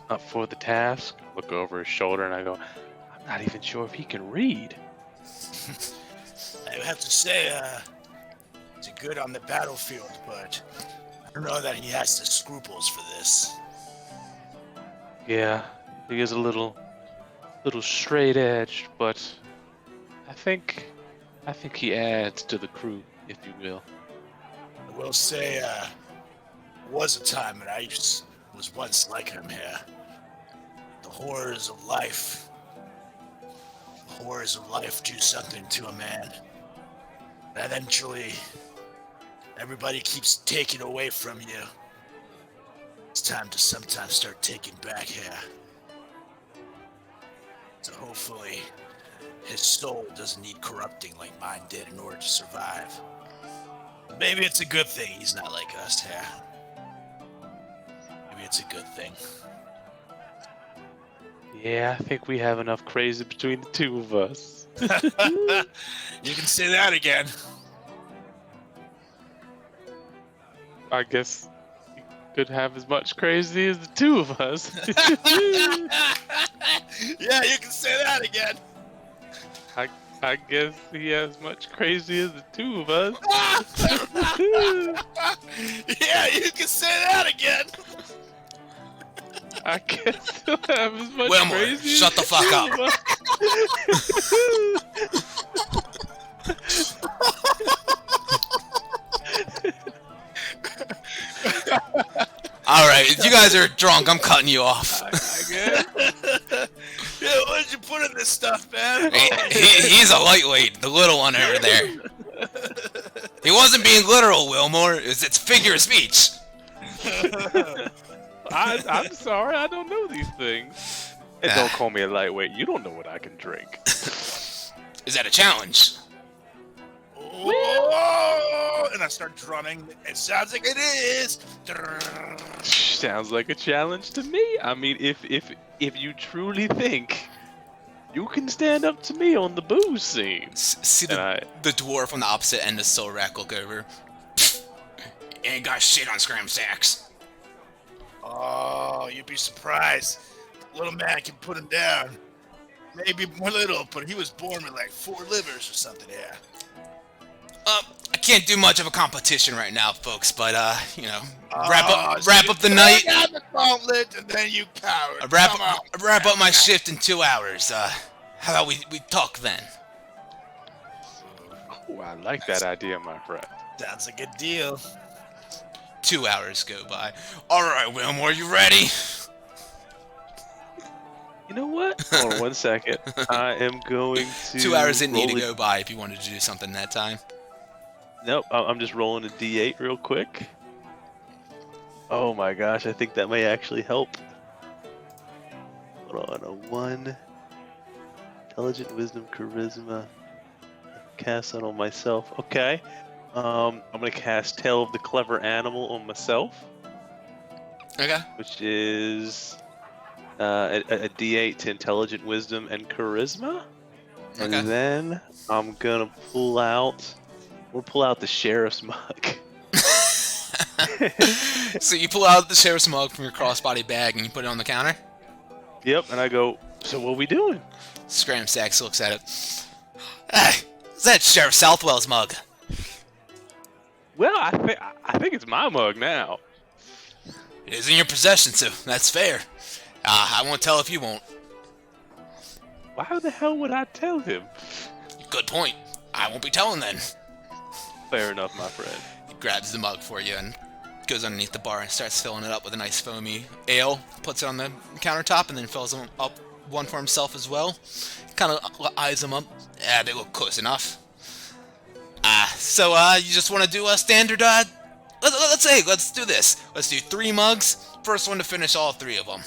up for the task? I look over his shoulder and I go, I'm not even sure if he can read. I would have to say, he's good on the battlefield, but I don't know that he has the scruples for this. Yeah, he is a little straight edged, but I think he adds to the crew, if you will. I will say, there was a time when I was once like him here. The horrors of life. The horrors of life do something to a man. And eventually, everybody keeps taking away from you. It's time to sometimes start taking back here. So hopefully, his soul doesn't need corrupting like mine did in order to survive. Maybe it's a good thing he's not like us here. Maybe it's a good thing. Yeah, I think we have enough crazy between the two of us. You can say that again. I guess you could have as much crazy as the two of us. Yeah, you can say that again. I guess he has much crazy as the two of us. Yeah, you can say that again. I guess he'll have as much Wilmore, crazy. shut the fuck up. All right, you guys are drunk. I'm cutting you off. I guess. Yeah, what did you put in this stuff, man? He's a lightweight, the little one over there. He wasn't being literal, Wilmore. It's figure of speech. I'm sorry, I don't know these things. And don't call me a lightweight. You don't know what I can drink. Is that a challenge? Whoa! And I start drumming. It sounds like it is. Sounds like a challenge to me. I mean, if you truly think you can stand up to me on the booze scene, See the dwarf on the opposite end of Solrak look over. Ain't got shit on scram sacks. Oh, you'd be surprised. Little man can put him down. Maybe more little, but he was born with like 4 livers or something. Yeah. I can't do much of a competition right now, folks, but you know, wrap up the night. Out the gauntlet and then you coward. Wrap up my shift in 2 hours. How about we talk then? oh, I like that idea, my friend. That's a good deal. 2 hours go by. All right, Wilmore, you ready? You know what? Hold on 1 second. I am going to. 2 hours didn't need to roll go by if you wanted to do something that time. Nope, I'm just rolling a d8 real quick. Oh my gosh, I think that may actually help. Hold on, a 1. Intelligent, wisdom, charisma. Cast that on myself. Okay. I'm gonna cast Tale of the Clever Animal on myself. Okay. Which is a d8 to intelligent, wisdom, and charisma. And Okay. then I'm gonna pull out. We'll pull out the sheriff's mug. So you pull out the sheriff's mug from your crossbody bag and you put it on the counter? Yep, and I go, so what we doing? Scram Sacks looks at it. Hey, is that Sheriff Southwell's mug? Well, I think it's my mug now. It is in your possession, so that's fair. I won't tell if you won't. Why the hell would I tell him? Good point. I won't be telling then. Fair enough, my friend. He grabs the mug for you and goes underneath the bar and starts filling it up with a nice foamy ale. Puts it on the countertop and then fills them up one for himself as well. Kind of eyes them up. Yeah, they look close enough. So you just want to do a standard, let's do this. Let's do 3 mugs. First one to finish all 3 of them.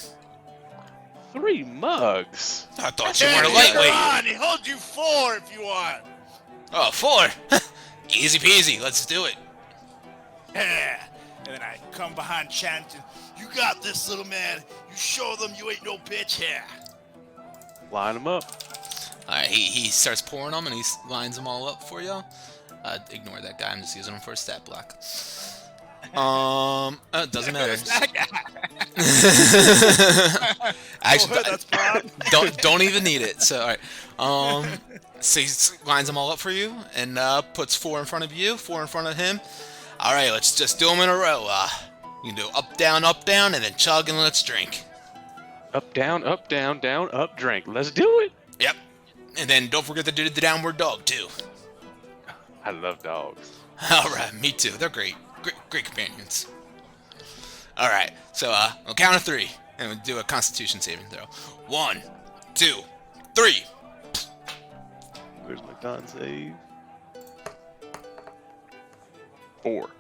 3 mugs? I thought you Hey, weren't a later lightweight. on, he hold you 4 if you want. Oh, 4? Easy peasy, let's do it. Yeah. And then I come behind chanting, "You got this, little man. You show them you ain't no bitch here." Line them up. Alright, he starts pouring them and he lines them all up for you. Ignore that guy, I'm just using him for a stat block. It doesn't matter. Actually, that's Bob. don't even need it. So, alright. So he lines them all up for you and puts 4 in front of you, 4 in front of him. Alright, let's just do them in a row. You can do up, down, and then chug and let's drink. Up, down, down, up, drink. Let's do it. Yep. And then don't forget to do the downward dog, too. I love dogs. Alright, me too. They're great. Great companions. Alright, so I'll count to 3. And we'll do a constitution saving throw. 1, 2, 3. Where's my con save? 4.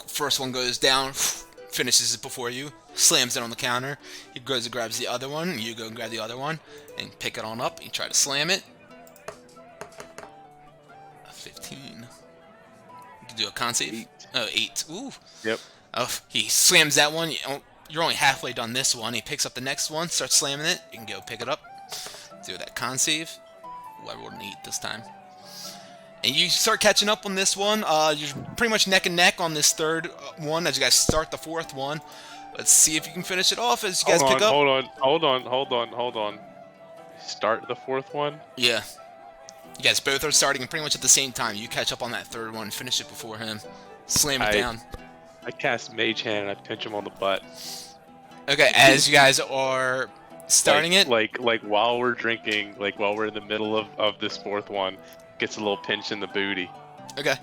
First one goes down, finishes it before you, slams it on the counter. He goes and grabs the other one, and you go and grab the other one, and pick it on up. You try to slam it. A 15. You can do a con save. 8. Oh, 8. Ooh. Yep. Oh, he slams that one. You're only halfway done this one. He picks up the next one, starts slamming it. You can go pick it up. Do that con save. Ooh, I rolled an 8 this time. And you start catching up on this one. You're pretty much neck and neck on this third one as you guys start the fourth one. Let's see if you can finish it off as you guys pick up. Hold on. Start the fourth one? Yeah. You guys both are starting pretty much at the same time. You catch up on that third one, finish it before him. Slam it down. I cast Mage Hand and I pinch him on the butt. Okay, as you guys are starting it. Like while we're drinking, like while we're in the middle of this fourth one, gets a little pinch in the booty. Okay.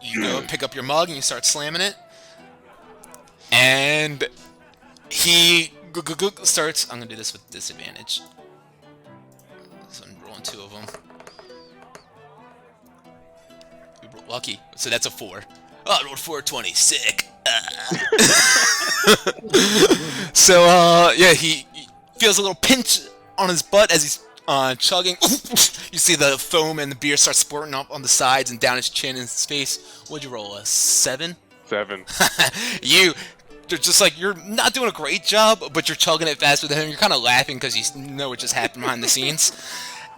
You go pick up your mug and you start slamming it. And he starts. I'm gonna do this with disadvantage. So I'm rolling 2 of them. Lucky. So that's a 4. Oh, I rolled 420. Sick. So yeah, he feels a little pinch on his butt as he's chugging. You see the foam and the beer start splurting up on the sides and down his chin and his face. What'd you roll? A 7? 7. You're just like, you're not doing a great job, but you're chugging it faster than him. You're kind of laughing because you know what just happened behind the scenes.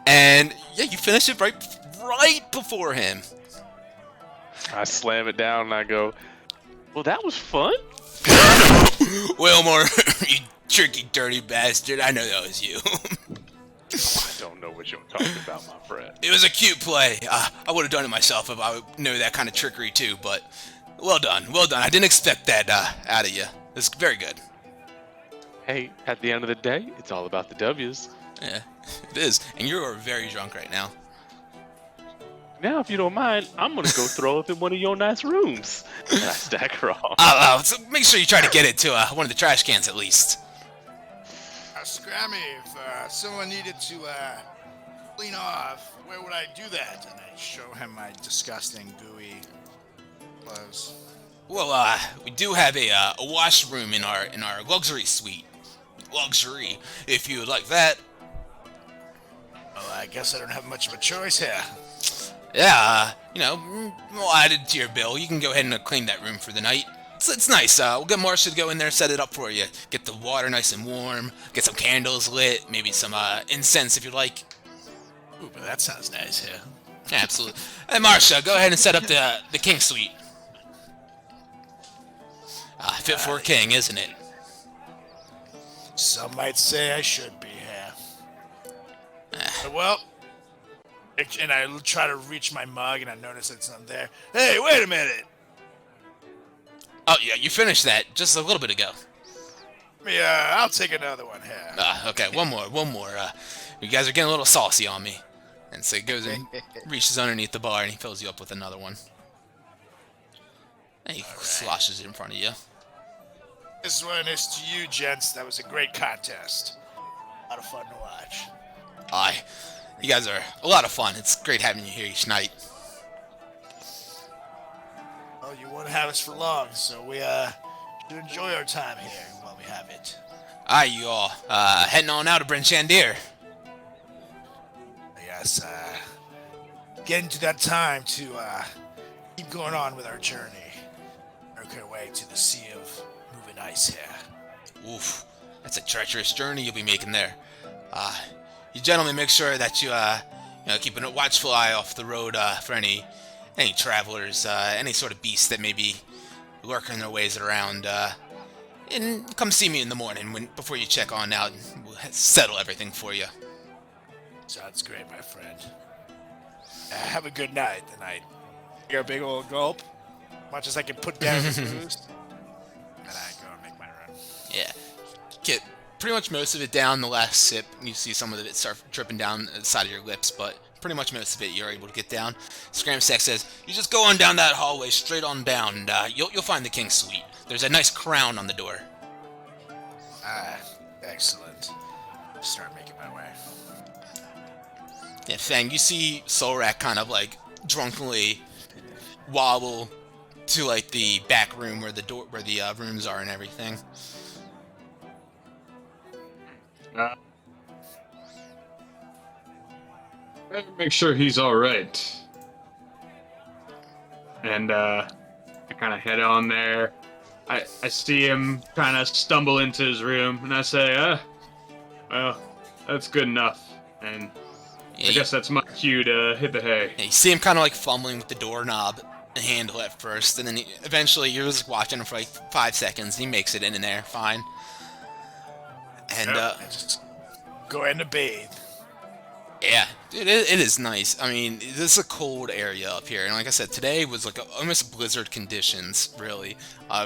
And yeah, you finish it right before him. I slam it down and I go, well, that was fun. Wilmore, you tricky, dirty bastard. I know that was you. I don't know what you're talking about, my friend. It was a cute play. I would have done it myself if I would know that kind of trickery too, but well done. Well done. I didn't expect that out of you. It's very good. Hey, at the end of the day, it's all about the W's. Yeah, it is. And you are very drunk right now. Now, if you don't mind, I'm gonna go throw up in one of your nice rooms. And I stack her off. So make sure you try to get it to one of the trash cans at least. Scrammy, if someone needed to clean off, where would I do that? And I show him my disgusting, gooey clothes. Well, we do have a washroom in our luxury suite. Luxury, if you would like that. Well, I guess I don't have much of a choice here. Yeah, you know, we'll add it to your bill. You can go ahead and clean that room for the night. It's nice. We'll get Marcia to go in there, set it up for you. Get the water nice and warm. Get some candles lit. Maybe some incense if you like. Ooh, but that sounds nice, yeah. Yeah, absolutely. Hey, Marcia, go ahead and set up the king suite. Fit for a king, isn't it? Some might say I should be here. Well, and I try to reach my mug and I notice it's not there. Hey, wait a minute! Oh, yeah, you finished that just a little bit ago. Yeah, I'll take another one here. Okay, one more. You guys are getting a little saucy on me. And so he goes and reaches underneath the bar and he fills you up with another one. And he sloshes it in front of you. This one is to you, gents. That was a great contest. A lot of fun to watch. Aye. You guys are a lot of fun. It's great having you here each night. Well, you won't have us for long, so we should enjoy our time here while we have it. Aye, you all. Heading on out to Bryn Shandir. Yes, getting to that time to keep going on with our journey. Work our way to the sea of moving ice here. Oof. That's a treacherous journey you'll be making there. You gentlemen make sure that you, keep a watchful eye off the road for any travelers, any sort of beasts that may be lurking their ways around. And come see me in the morning before you check on out, and we'll settle everything for you. Sounds great, my friend. Have a good night. And I take a big old gulp, much as I can put down the booze, and I go and make my run. Yeah. Get pretty much most of it down the last sip. You see some of it start dripping down the side of your lips, but pretty much most of it you're able to get down. Scramsack says, you just go on down that hallway, straight on down, and you'll find the king's suite. There's a nice crown on the door. Excellent. Start making my way. Yeah, Fang, you see Solrak kind of like drunkenly wobble to like the back room where the rooms are and everything. Make sure he's all right. And I kind of head on there. I see him kind of stumble into his room, and I say, well, that's good enough. And Yeah, I guess that's my cue to hit the hay. you see him kind of like fumbling with the doorknob handle at first, and then eventually you're just watching him for like 5 seconds. And he makes it in there, fine. And Yep, I just go in to bathe. yeah, it is nice. I mean, this is a cold area up here, and like I said, today was like almost blizzard conditions, really.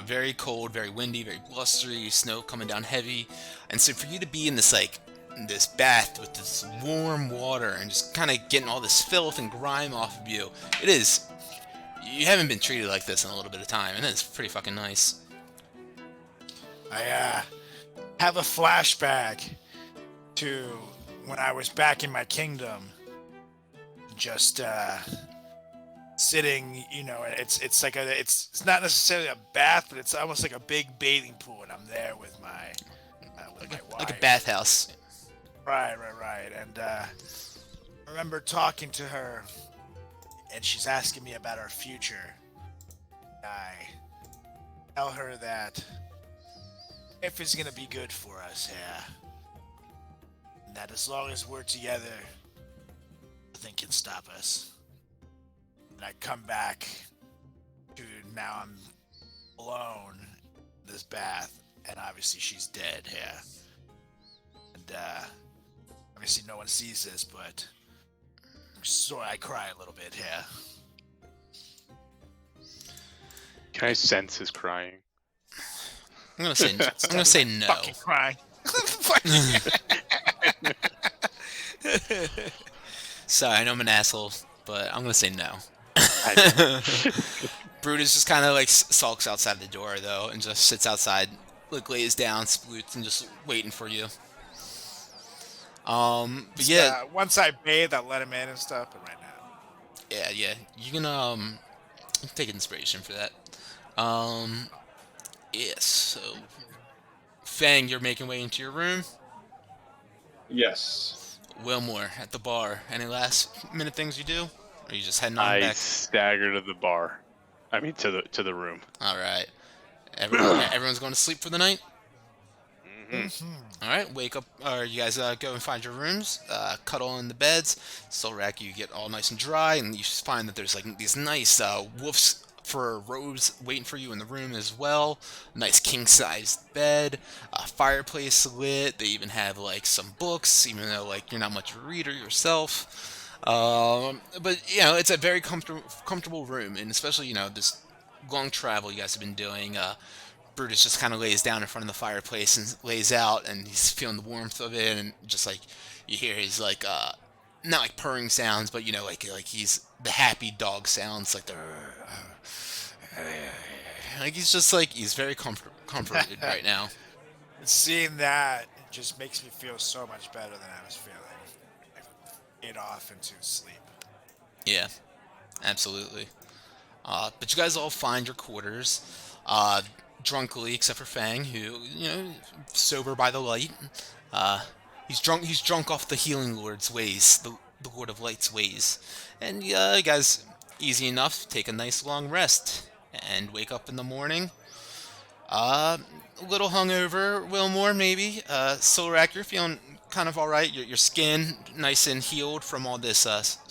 Very cold, very windy, very blustery, snow coming down heavy, and so for you to be in this bath with this warm water and just kind of getting all this filth and grime off of you, it is. You haven't been treated like this in a little bit of time, and it's pretty fucking nice. I have a flashback to when I was back in my kingdom, just sitting. You know, it's like it's not necessarily a bath, but it's almost like a big bathing pool, and I'm there with my wife. Like a bathhouse. Right. And I remember talking to her, and she's asking me about our future. I tell her that if it's gonna be good for us, yeah. And that as long as we're together, nothing can stop us. And I come back to now I'm alone in this bath, and obviously she's dead, yeah. And obviously no one sees this, but so I cry a little bit, yeah. Can I sense his crying? I'm gonna say no. Fucking crying. Sorry, I know I'm an asshole, but I'm gonna say no. Brutus just kind of like sulks outside the door though, and just sits outside, like lays down, sploots, and just waiting for you. But yeah, Once I bathe, I'll let him in and stuff. But right now, yeah, you can take inspiration for that. Yes. So, Fang, you're making way into your room. Yes. Wilmore at the bar. Any last minute things you do? Or are you just heading on I back? stagger to the bar. I mean, to the room. All right. Everyone's going to sleep for the night. Mm-hmm. All right. Wake up, or you guys go and find your rooms. Cuddle in the beds. Solrak, you get all nice and dry, and you find that there's like these nice wolf's fur robes waiting for you in the room as well. Nice king-sized bed, fireplace lit. They even have like some books, even though like you're not much of a reader yourself. But you know it's a very comfortable room, and especially this long travel you guys have been doing. Brutus just kind of lays down in front of the fireplace and lays out, and he's feeling the warmth of it, and just like you hear his like not like purring sounds, but like he's the happy dog sounds, like the like he's very comforted right now. seeing that just makes me feel so much better than I was feeling. I fade off into sleep. Yeah, absolutely. But you guys all find your quarters, drunkly, except for Fang, who sober by the light. He's drunk off the Healing Lord's ways, the Lord of Light's ways, and you guys, easy enough, take a nice long rest and wake up in the morning. A little hungover, Wilmore maybe. Solrak, you're feeling kind of all right. Your skin nice and healed from all this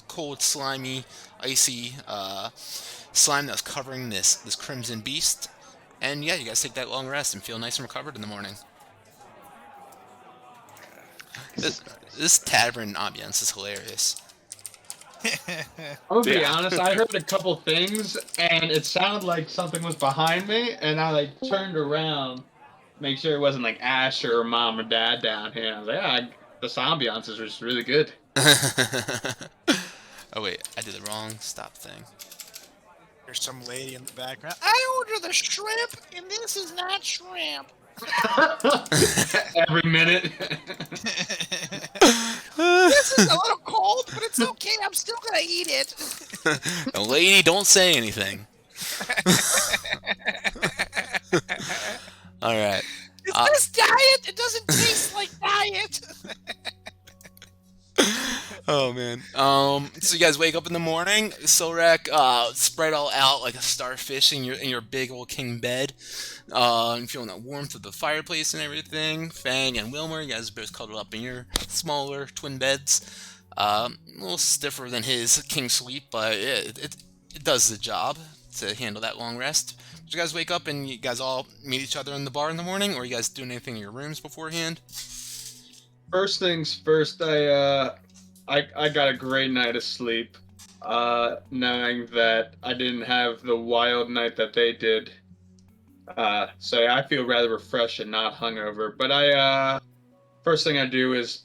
cold, slimy, icy slime that was covering this crimson beast. And yeah, you guys take that long rest and feel nice and recovered in the morning. This tavern ambiance is hilarious. I'm gonna be honest, I heard a couple things, and it sounded like something was behind me, and I like turned around, make sure it wasn't like Ash or Mom or Dad down here. I was like, yeah, this ambiance is just really good. Oh wait, I did the wrong stop thing. There's some lady in the background. I order the shrimp, and this is not shrimp. Every minute. This is a little cold, but it's okay. I'm still gonna eat it. The lady, don't say anything. All right. Is this diet? It doesn't taste like diet. Oh man. So you guys wake up in the morning. Solrak, spread all out like a starfish in your big old king bed. And feeling that warmth of the fireplace and everything. Fang and Wilmer, you guys are both cuddled up in your smaller twin beds. A little stiffer than his king sleep, but it does the job to handle that long rest. Did you guys wake up and you guys all meet each other in the bar in the morning, or you guys doing anything in your rooms beforehand? First things first, I got a great night of sleep, knowing that I didn't have the wild night that they did. So I feel rather refreshed and not hungover. But first thing I do is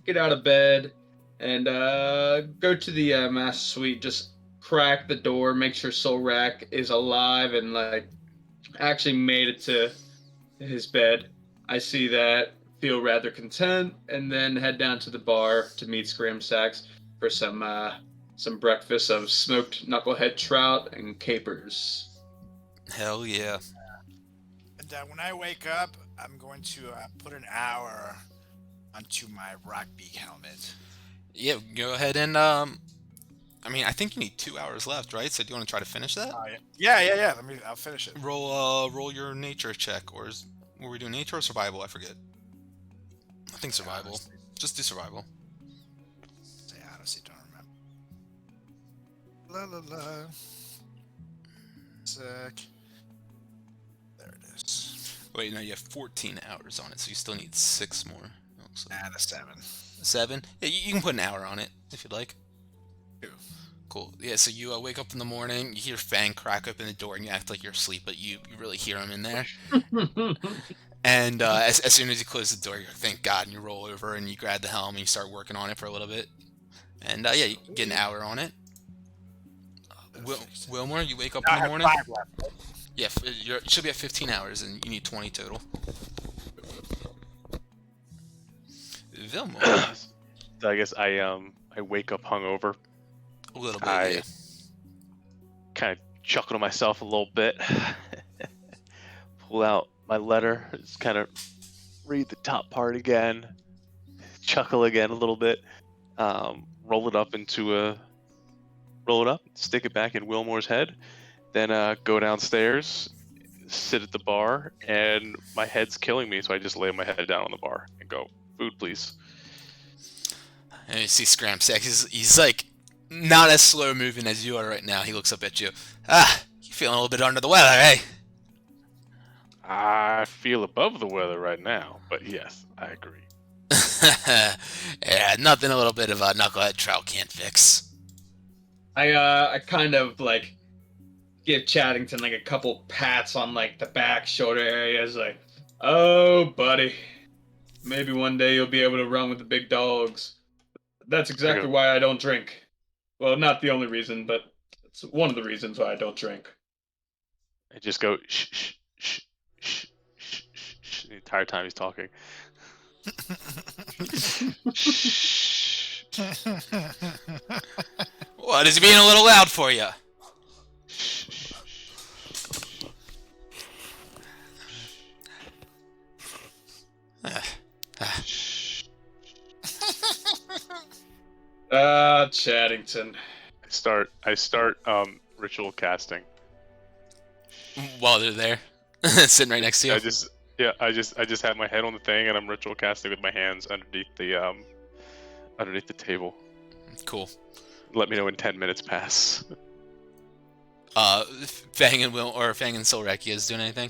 get out of bed and go to the master suite. Just crack the door, make sure Solrak is alive and like actually made it to his bed. I see that, feel rather content, and then head down to the bar to meet Scram Sacks for some breakfast of smoked knucklehead trout and capers. Hell yeah. And when I wake up, I'm going to put an hour onto my rockbeak helmet. Yeah, go ahead and I mean, I think you need 2 hours left, right? So do you want to try to finish that? Yeah. I'll finish it. Roll your nature check, were we doing nature or survival? I forget. I think survival. Just do survival. I honestly don't remember. La la la. Sec. There it is. Wait, no, you have 14 hours on it, so you still need 6 more. And a 7. 7? Yeah, you can put an hour on it if you'd like. 2. Cool. Yeah, so you wake up in the morning, you hear Fang crack open the door, and you act like you're asleep, but you really hear him in there. And as soon as you close the door, you're like, thank God, and you roll over and you grab the helm and you start working on it for a little bit. And yeah, you get an hour on it. Wilmore, you wake up in the morning? 5 left. Yeah, you should be at 15 hours, and you need 20 total. Vilmore. So I guess I wake up hungover. A little bit, I yeah. kind of chuckle to myself a little bit. Pull out my letter. Just kind of read the top part again. Chuckle again a little bit. Roll it up, stick it back in Wilmore's head. Then go downstairs, sit at the bar, and my head's killing me, so I just lay my head down on the bar and go, food, please. And you see Scramsack. He's like not as slow moving as you are right now. He looks up at you. You feeling a little bit under the weather, eh? I feel above the weather right now, but yes, I agree. Yeah, nothing a little bit of a knucklehead trout can't fix. I kind of like give Chattington like a couple pats on like the back shoulder areas, like, oh buddy, maybe one day you'll be able to run with the big dogs. That's exactly why I don't drink. Well, not the only reason, but it's one of the reasons why I don't drink. I just go shh, shh, shh, shh, shh, shh, shh, the entire time he's talking. Shh. What, is he being a little loud for you? Chattington. I start ritual casting. While they're there, sitting right next to you. I just have my head on the thing and I'm ritual casting with my hands underneath the table. Cool. Let me know when 10 minutes pass. Fang and Solrak, you guys doing anything?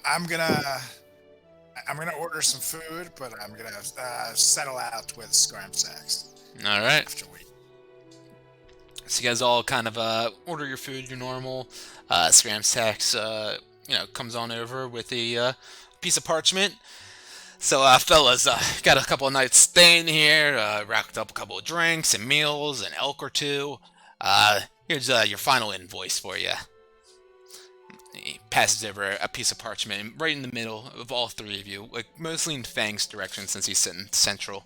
I'm gonna order some food, but I'm gonna settle out with Scramsacks. All right. After we. So you guys all kind of order your food, your normal. Scramsacks, comes on over with a piece of parchment. So, fellas, got a couple of nights staying here, racked up a couple of drinks and meals, an elk or two. Here's your final invoice for you. He passes over a piece of parchment right in the middle of all three of you, like mostly in Fang's direction since he's sitting central.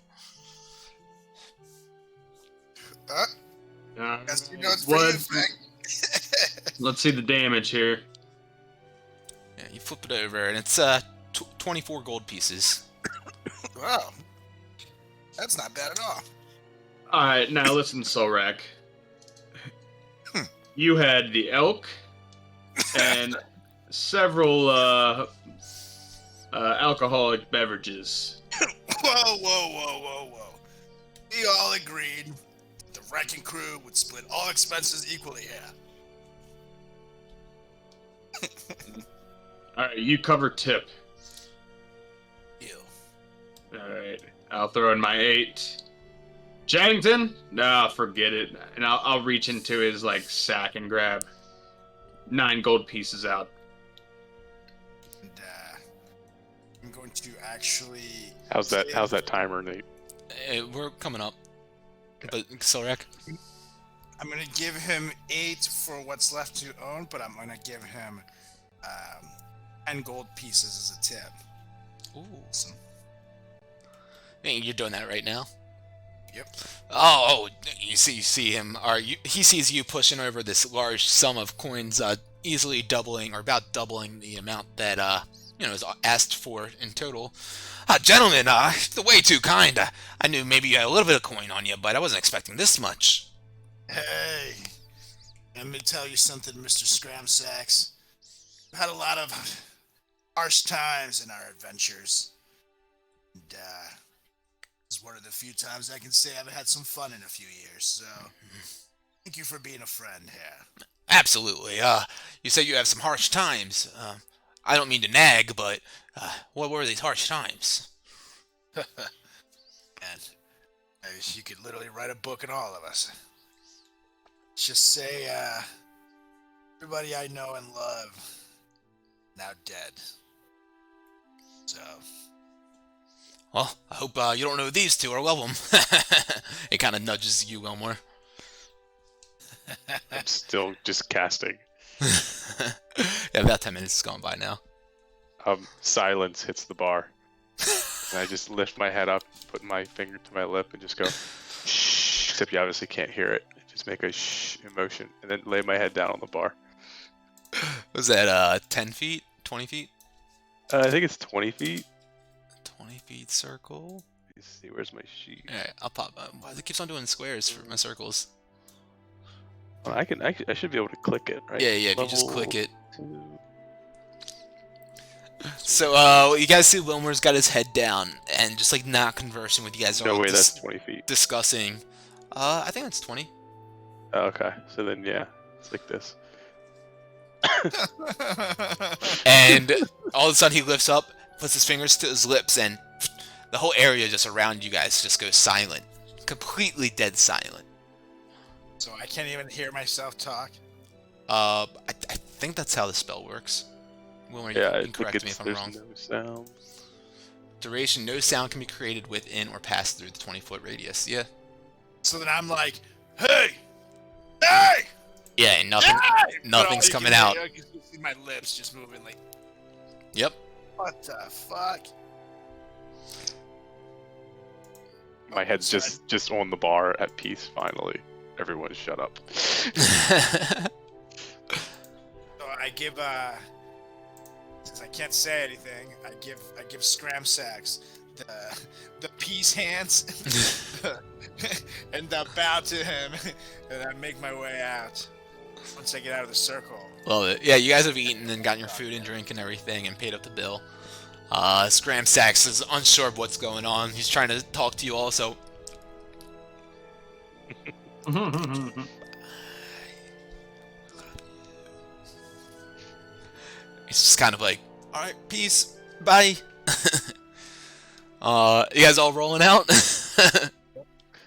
Guess you know it's for you, Fang. Let's see the damage here. Yeah, you flip it over, and it's 24 gold pieces. Wow, that's not bad at all. All right, now listen, Solrak. You had the elk and several alcoholic beverages. Whoa, whoa, whoa, whoa, whoa. We all agreed the wrecking crew would split all expenses equally here. Alright, you cover tip. Deal. Alright, I'll throw in my 8. Jennington? Nah, forget it. And I'll reach into his, like, sack and grab 9 gold pieces out. And, I'm going to actually... How's that timer, Nate? We're coming up. But Silrak? I'm going to give him 8 for what's left to own, but I'm going to give him 10 gold pieces as a tip. Ooh. So, Hey, you're doing that right now? yep. Oh, you see him. He sees you pushing over this large sum of coins, easily doubling or about doubling the amount that is asked for in total. Gentlemen, way too kind. I knew maybe you had a little bit of coin on you, but I wasn't expecting this much. Hey, let me tell you something, Mr. Scramsacks. We've had a lot of harsh times in our adventures. And, this is one of the few times I can say I've had some fun in a few years, so thank you for being a friend here. Absolutely. You say you have some harsh times. I don't mean to nag, but what were these harsh times? And you could literally write a book on all of us. Let's just say, everybody I know and love now dead. So, Well, I hope you don't know these two or love them. It kind of nudges you, Wilmore. I'm still just casting. Yeah, about 10 minutes has gone by now. Silence hits the bar. And I just lift my head up, put my finger to my lip, and just go, shh, except you obviously can't hear it. Just make a shh emotion, and then lay my head down on the bar. Was that 10 feet? 20 feet? I think it's 20 feet. 20 feet circle? Let's see, where's my sheet? Alright, I'll pop. Why it keeps on doing squares for my circles? Well, I should be able to click it, right? Yeah, if you just click it. 2. So, you guys see Wilmer's got his head down and just like not conversing with you guys. No all way, that's 20 feet. discussing. I think that's 20. Oh, okay, so then yeah, it's like this. And all of a sudden he lifts up, puts his fingers to his lips, and the whole area just around you guys just goes silent. Completely dead silent. so I can't even hear myself talk. I think that's how the spell works. Wilmer, Yeah, you I can think correct me if I'm there's wrong. no sound. Duration, no sound can be created within or pass through the 20-foot radius. Yeah. So then I'm like, hey! Hey! Yeah, and nothing, Hey! nothing's But all you coming can out. hear- You can see my lips just moving like, Yep. what the fuck? My head's just on the bar at peace. Finally, everyone shut up. So I give, since I can't say anything, I give Scramsacks the peace hands and bow to him, and I make my way out once I get out of the circle. Love it. Yeah, you guys have eaten and gotten your food and drink and everything and paid up the bill. Scramsax is unsure of what's going on. He's trying to talk to you also. He's just kind of like, alright, peace, bye. You guys all rolling out?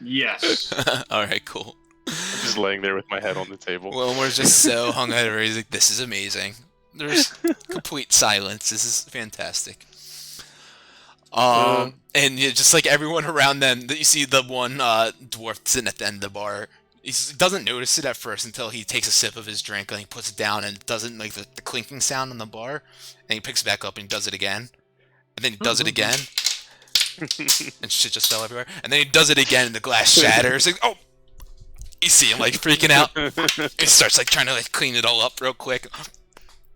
Yes. Alright, cool. I'm just laying there with my head on the table. Wilmer's just so hungover. He's like, this is amazing. There's complete silence. This is fantastic. And just like everyone around them, you see the one dwarf sitting at the end of the bar. He doesn't notice it at first until he takes a sip of his drink and he puts it down and doesn't make the clinking sound on the bar. And he picks it back up and he does it again. And then he does it again. And shit just fell everywhere. And then he does it again and the glass shatters. Like, oh! You see him like freaking out. He starts like trying to like clean it all up real quick.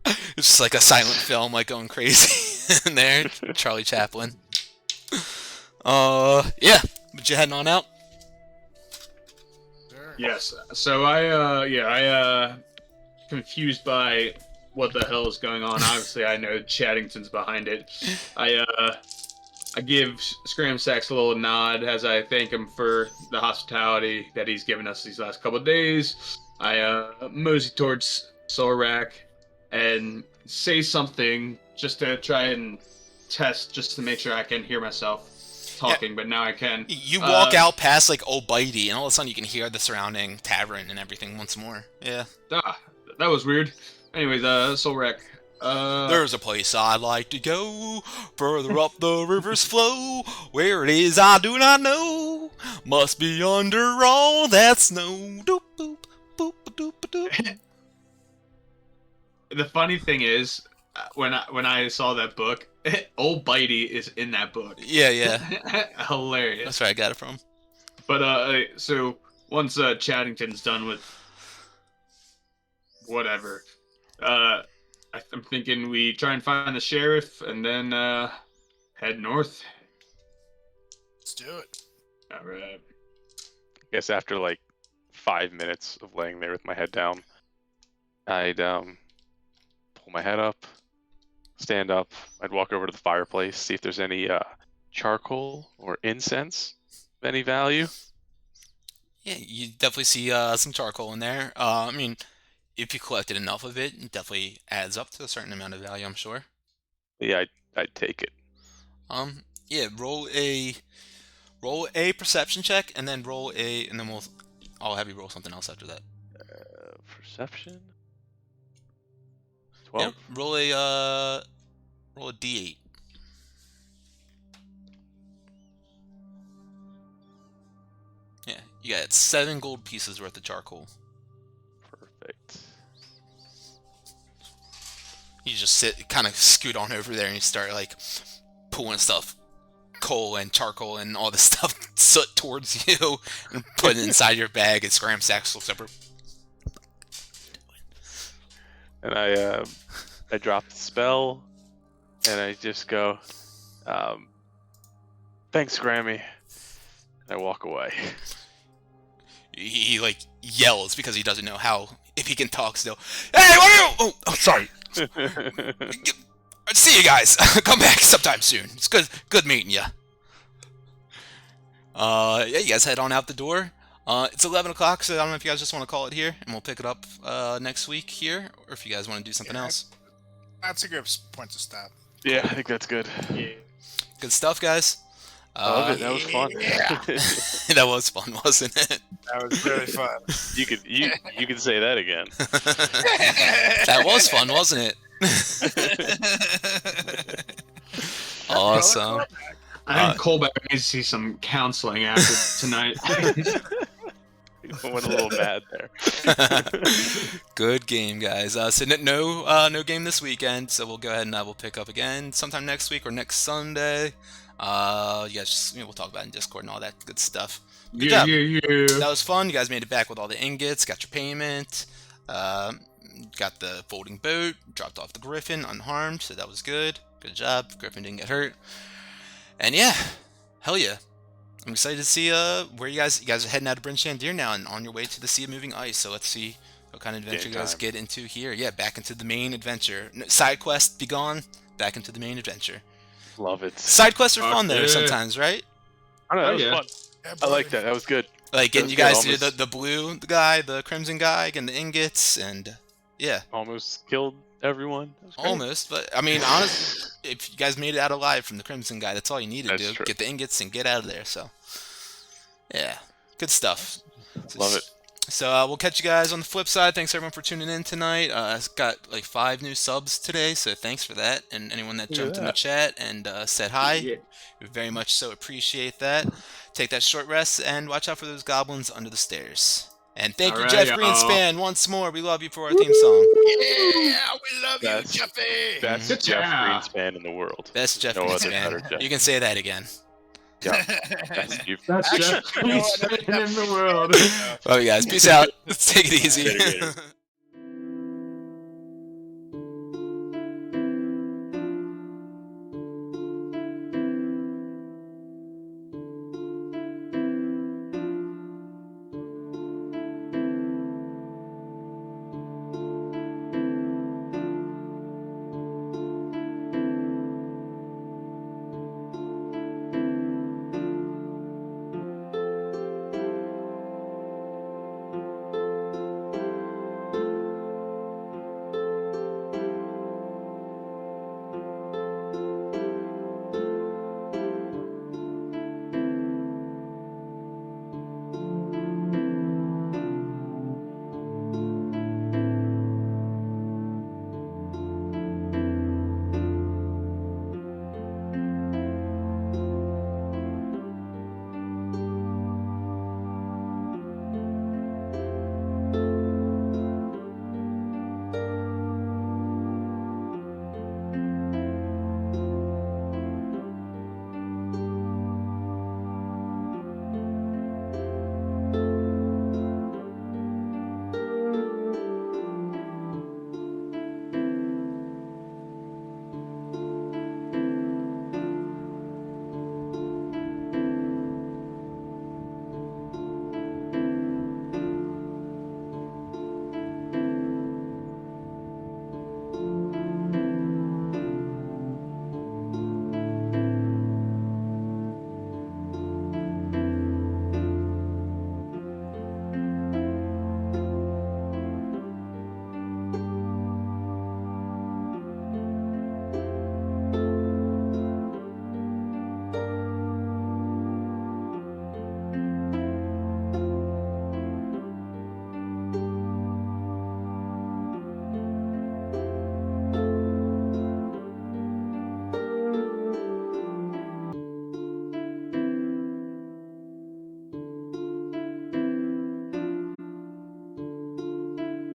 It's just like a silent film, like going crazy in there. Charlie Chaplin. Yeah. But you heading on out? Sure. Yes. So I confused by what the hell is going on. Obviously, I know Chaddington's behind it. I I give Scramsax a little nod as I thank him for the hospitality that he's given us these last couple of days. I mosey towards Solrak and say something just to try and test, just to make sure I can hear myself talking, but now I can. You walk out past like Old Bitey, and all of a sudden you can hear the surrounding tavern and everything once more. Yeah. That was weird. Anyways, Solrak. There's a place I'd like to go, further up the river's flow. Where it is I do not know. Must be under all that snow. Doop boop boop doop doop. The funny thing is, when I saw that book, Old Bitey is in that book. Yeah. Hilarious. That's where I got it from. But so once Chaddington's done with whatever, I'm thinking we try and find the sheriff and then head north. Let's do it. All right. I guess after like 5 minutes of laying there with my head down, I'd pull my head up, stand up. I'd walk over to the fireplace, see if there's any charcoal or incense of any value. Yeah, you definitely see some charcoal in there. I mean, if you collected enough of it, it definitely adds up to a certain amount of value, I'm sure. Yeah, I'd take it. Yeah, roll a perception check, and then I'll have you roll something else after that. Perception. 12. Yeah, roll a d8. Yeah, you got 7 gold pieces worth of charcoal. Perfect. You just kind of scoot on over there, and you start like pulling stuff, coal and charcoal and all this stuff soot towards you, and put it inside your bag. And Scramsax looks over. And I drop the spell, and I just go, thanks, Grammy. And I walk away. He like yells because he doesn't know if he can talk still. Hey, what are you? Oh, sorry. See you guys. Come back sometime soon. It's good meeting you. Yeah, you guys head on out the door. It's 11 o'clock, so I don't know if you guys just want to call it here, and we'll pick it up next week here, or if you guys want to do something else. That's a good point to stop. Yeah, I think that's good. Yeah. Good stuff, guys. I love it. That was fun. Yeah. That was fun, wasn't it? That was very fun. You could say that again. That was fun, wasn't it? Awesome. I think Colbeck needs to see some counseling after tonight. I went a little mad there. Good game, guys. So no game this weekend, so we'll go ahead and we'll pick up again sometime next week or next Sunday. You guys, we'll talk about it in Discord and all that good stuff. Good job. That was fun. You guys made it back with all the ingots, got your payment, got the folding boat, dropped off the griffin unharmed, so that was good. Good job. Griffin didn't get hurt. And yeah, hell yeah. I'm excited to see where you guys are heading out of Bryn Shandir now and on your way to the Sea of Moving Ice. So let's see what kind of adventure you guys get into here. Yeah, back into the main adventure. Side quest be gone, back into the main adventure. Love it. Side quests are fun though sometimes, right? I don't know, that was fun. Yeah, I like that. That was good. Like getting you guys to do the blue guy, the crimson guy, getting the ingots, and yeah. Almost killed everyone. Almost, but I mean, honestly, if you guys made it out alive from the crimson guy, that's all you need to do. True. Get the ingots and get out of there. So, yeah, good stuff. Love it. So we'll catch you guys on the flip side. Thanks everyone for tuning in tonight. I've got like 5 new subs today, so thanks for that. And anyone that jumped in the chat and said hi, we very much so appreciate that. Take that short rest and watch out for those goblins under the stairs. And thank you, Jeff Greenspan, once more. We love you for our theme song. Yeah, we love you, Jeffy. Best Jeff Greenspan in the world. Best Jeff No other Greenspan. better Jeff. You can say that again. Yeah. That's Jeff Greenspan in the world. Love you guys. Peace out. Take it easy. Later.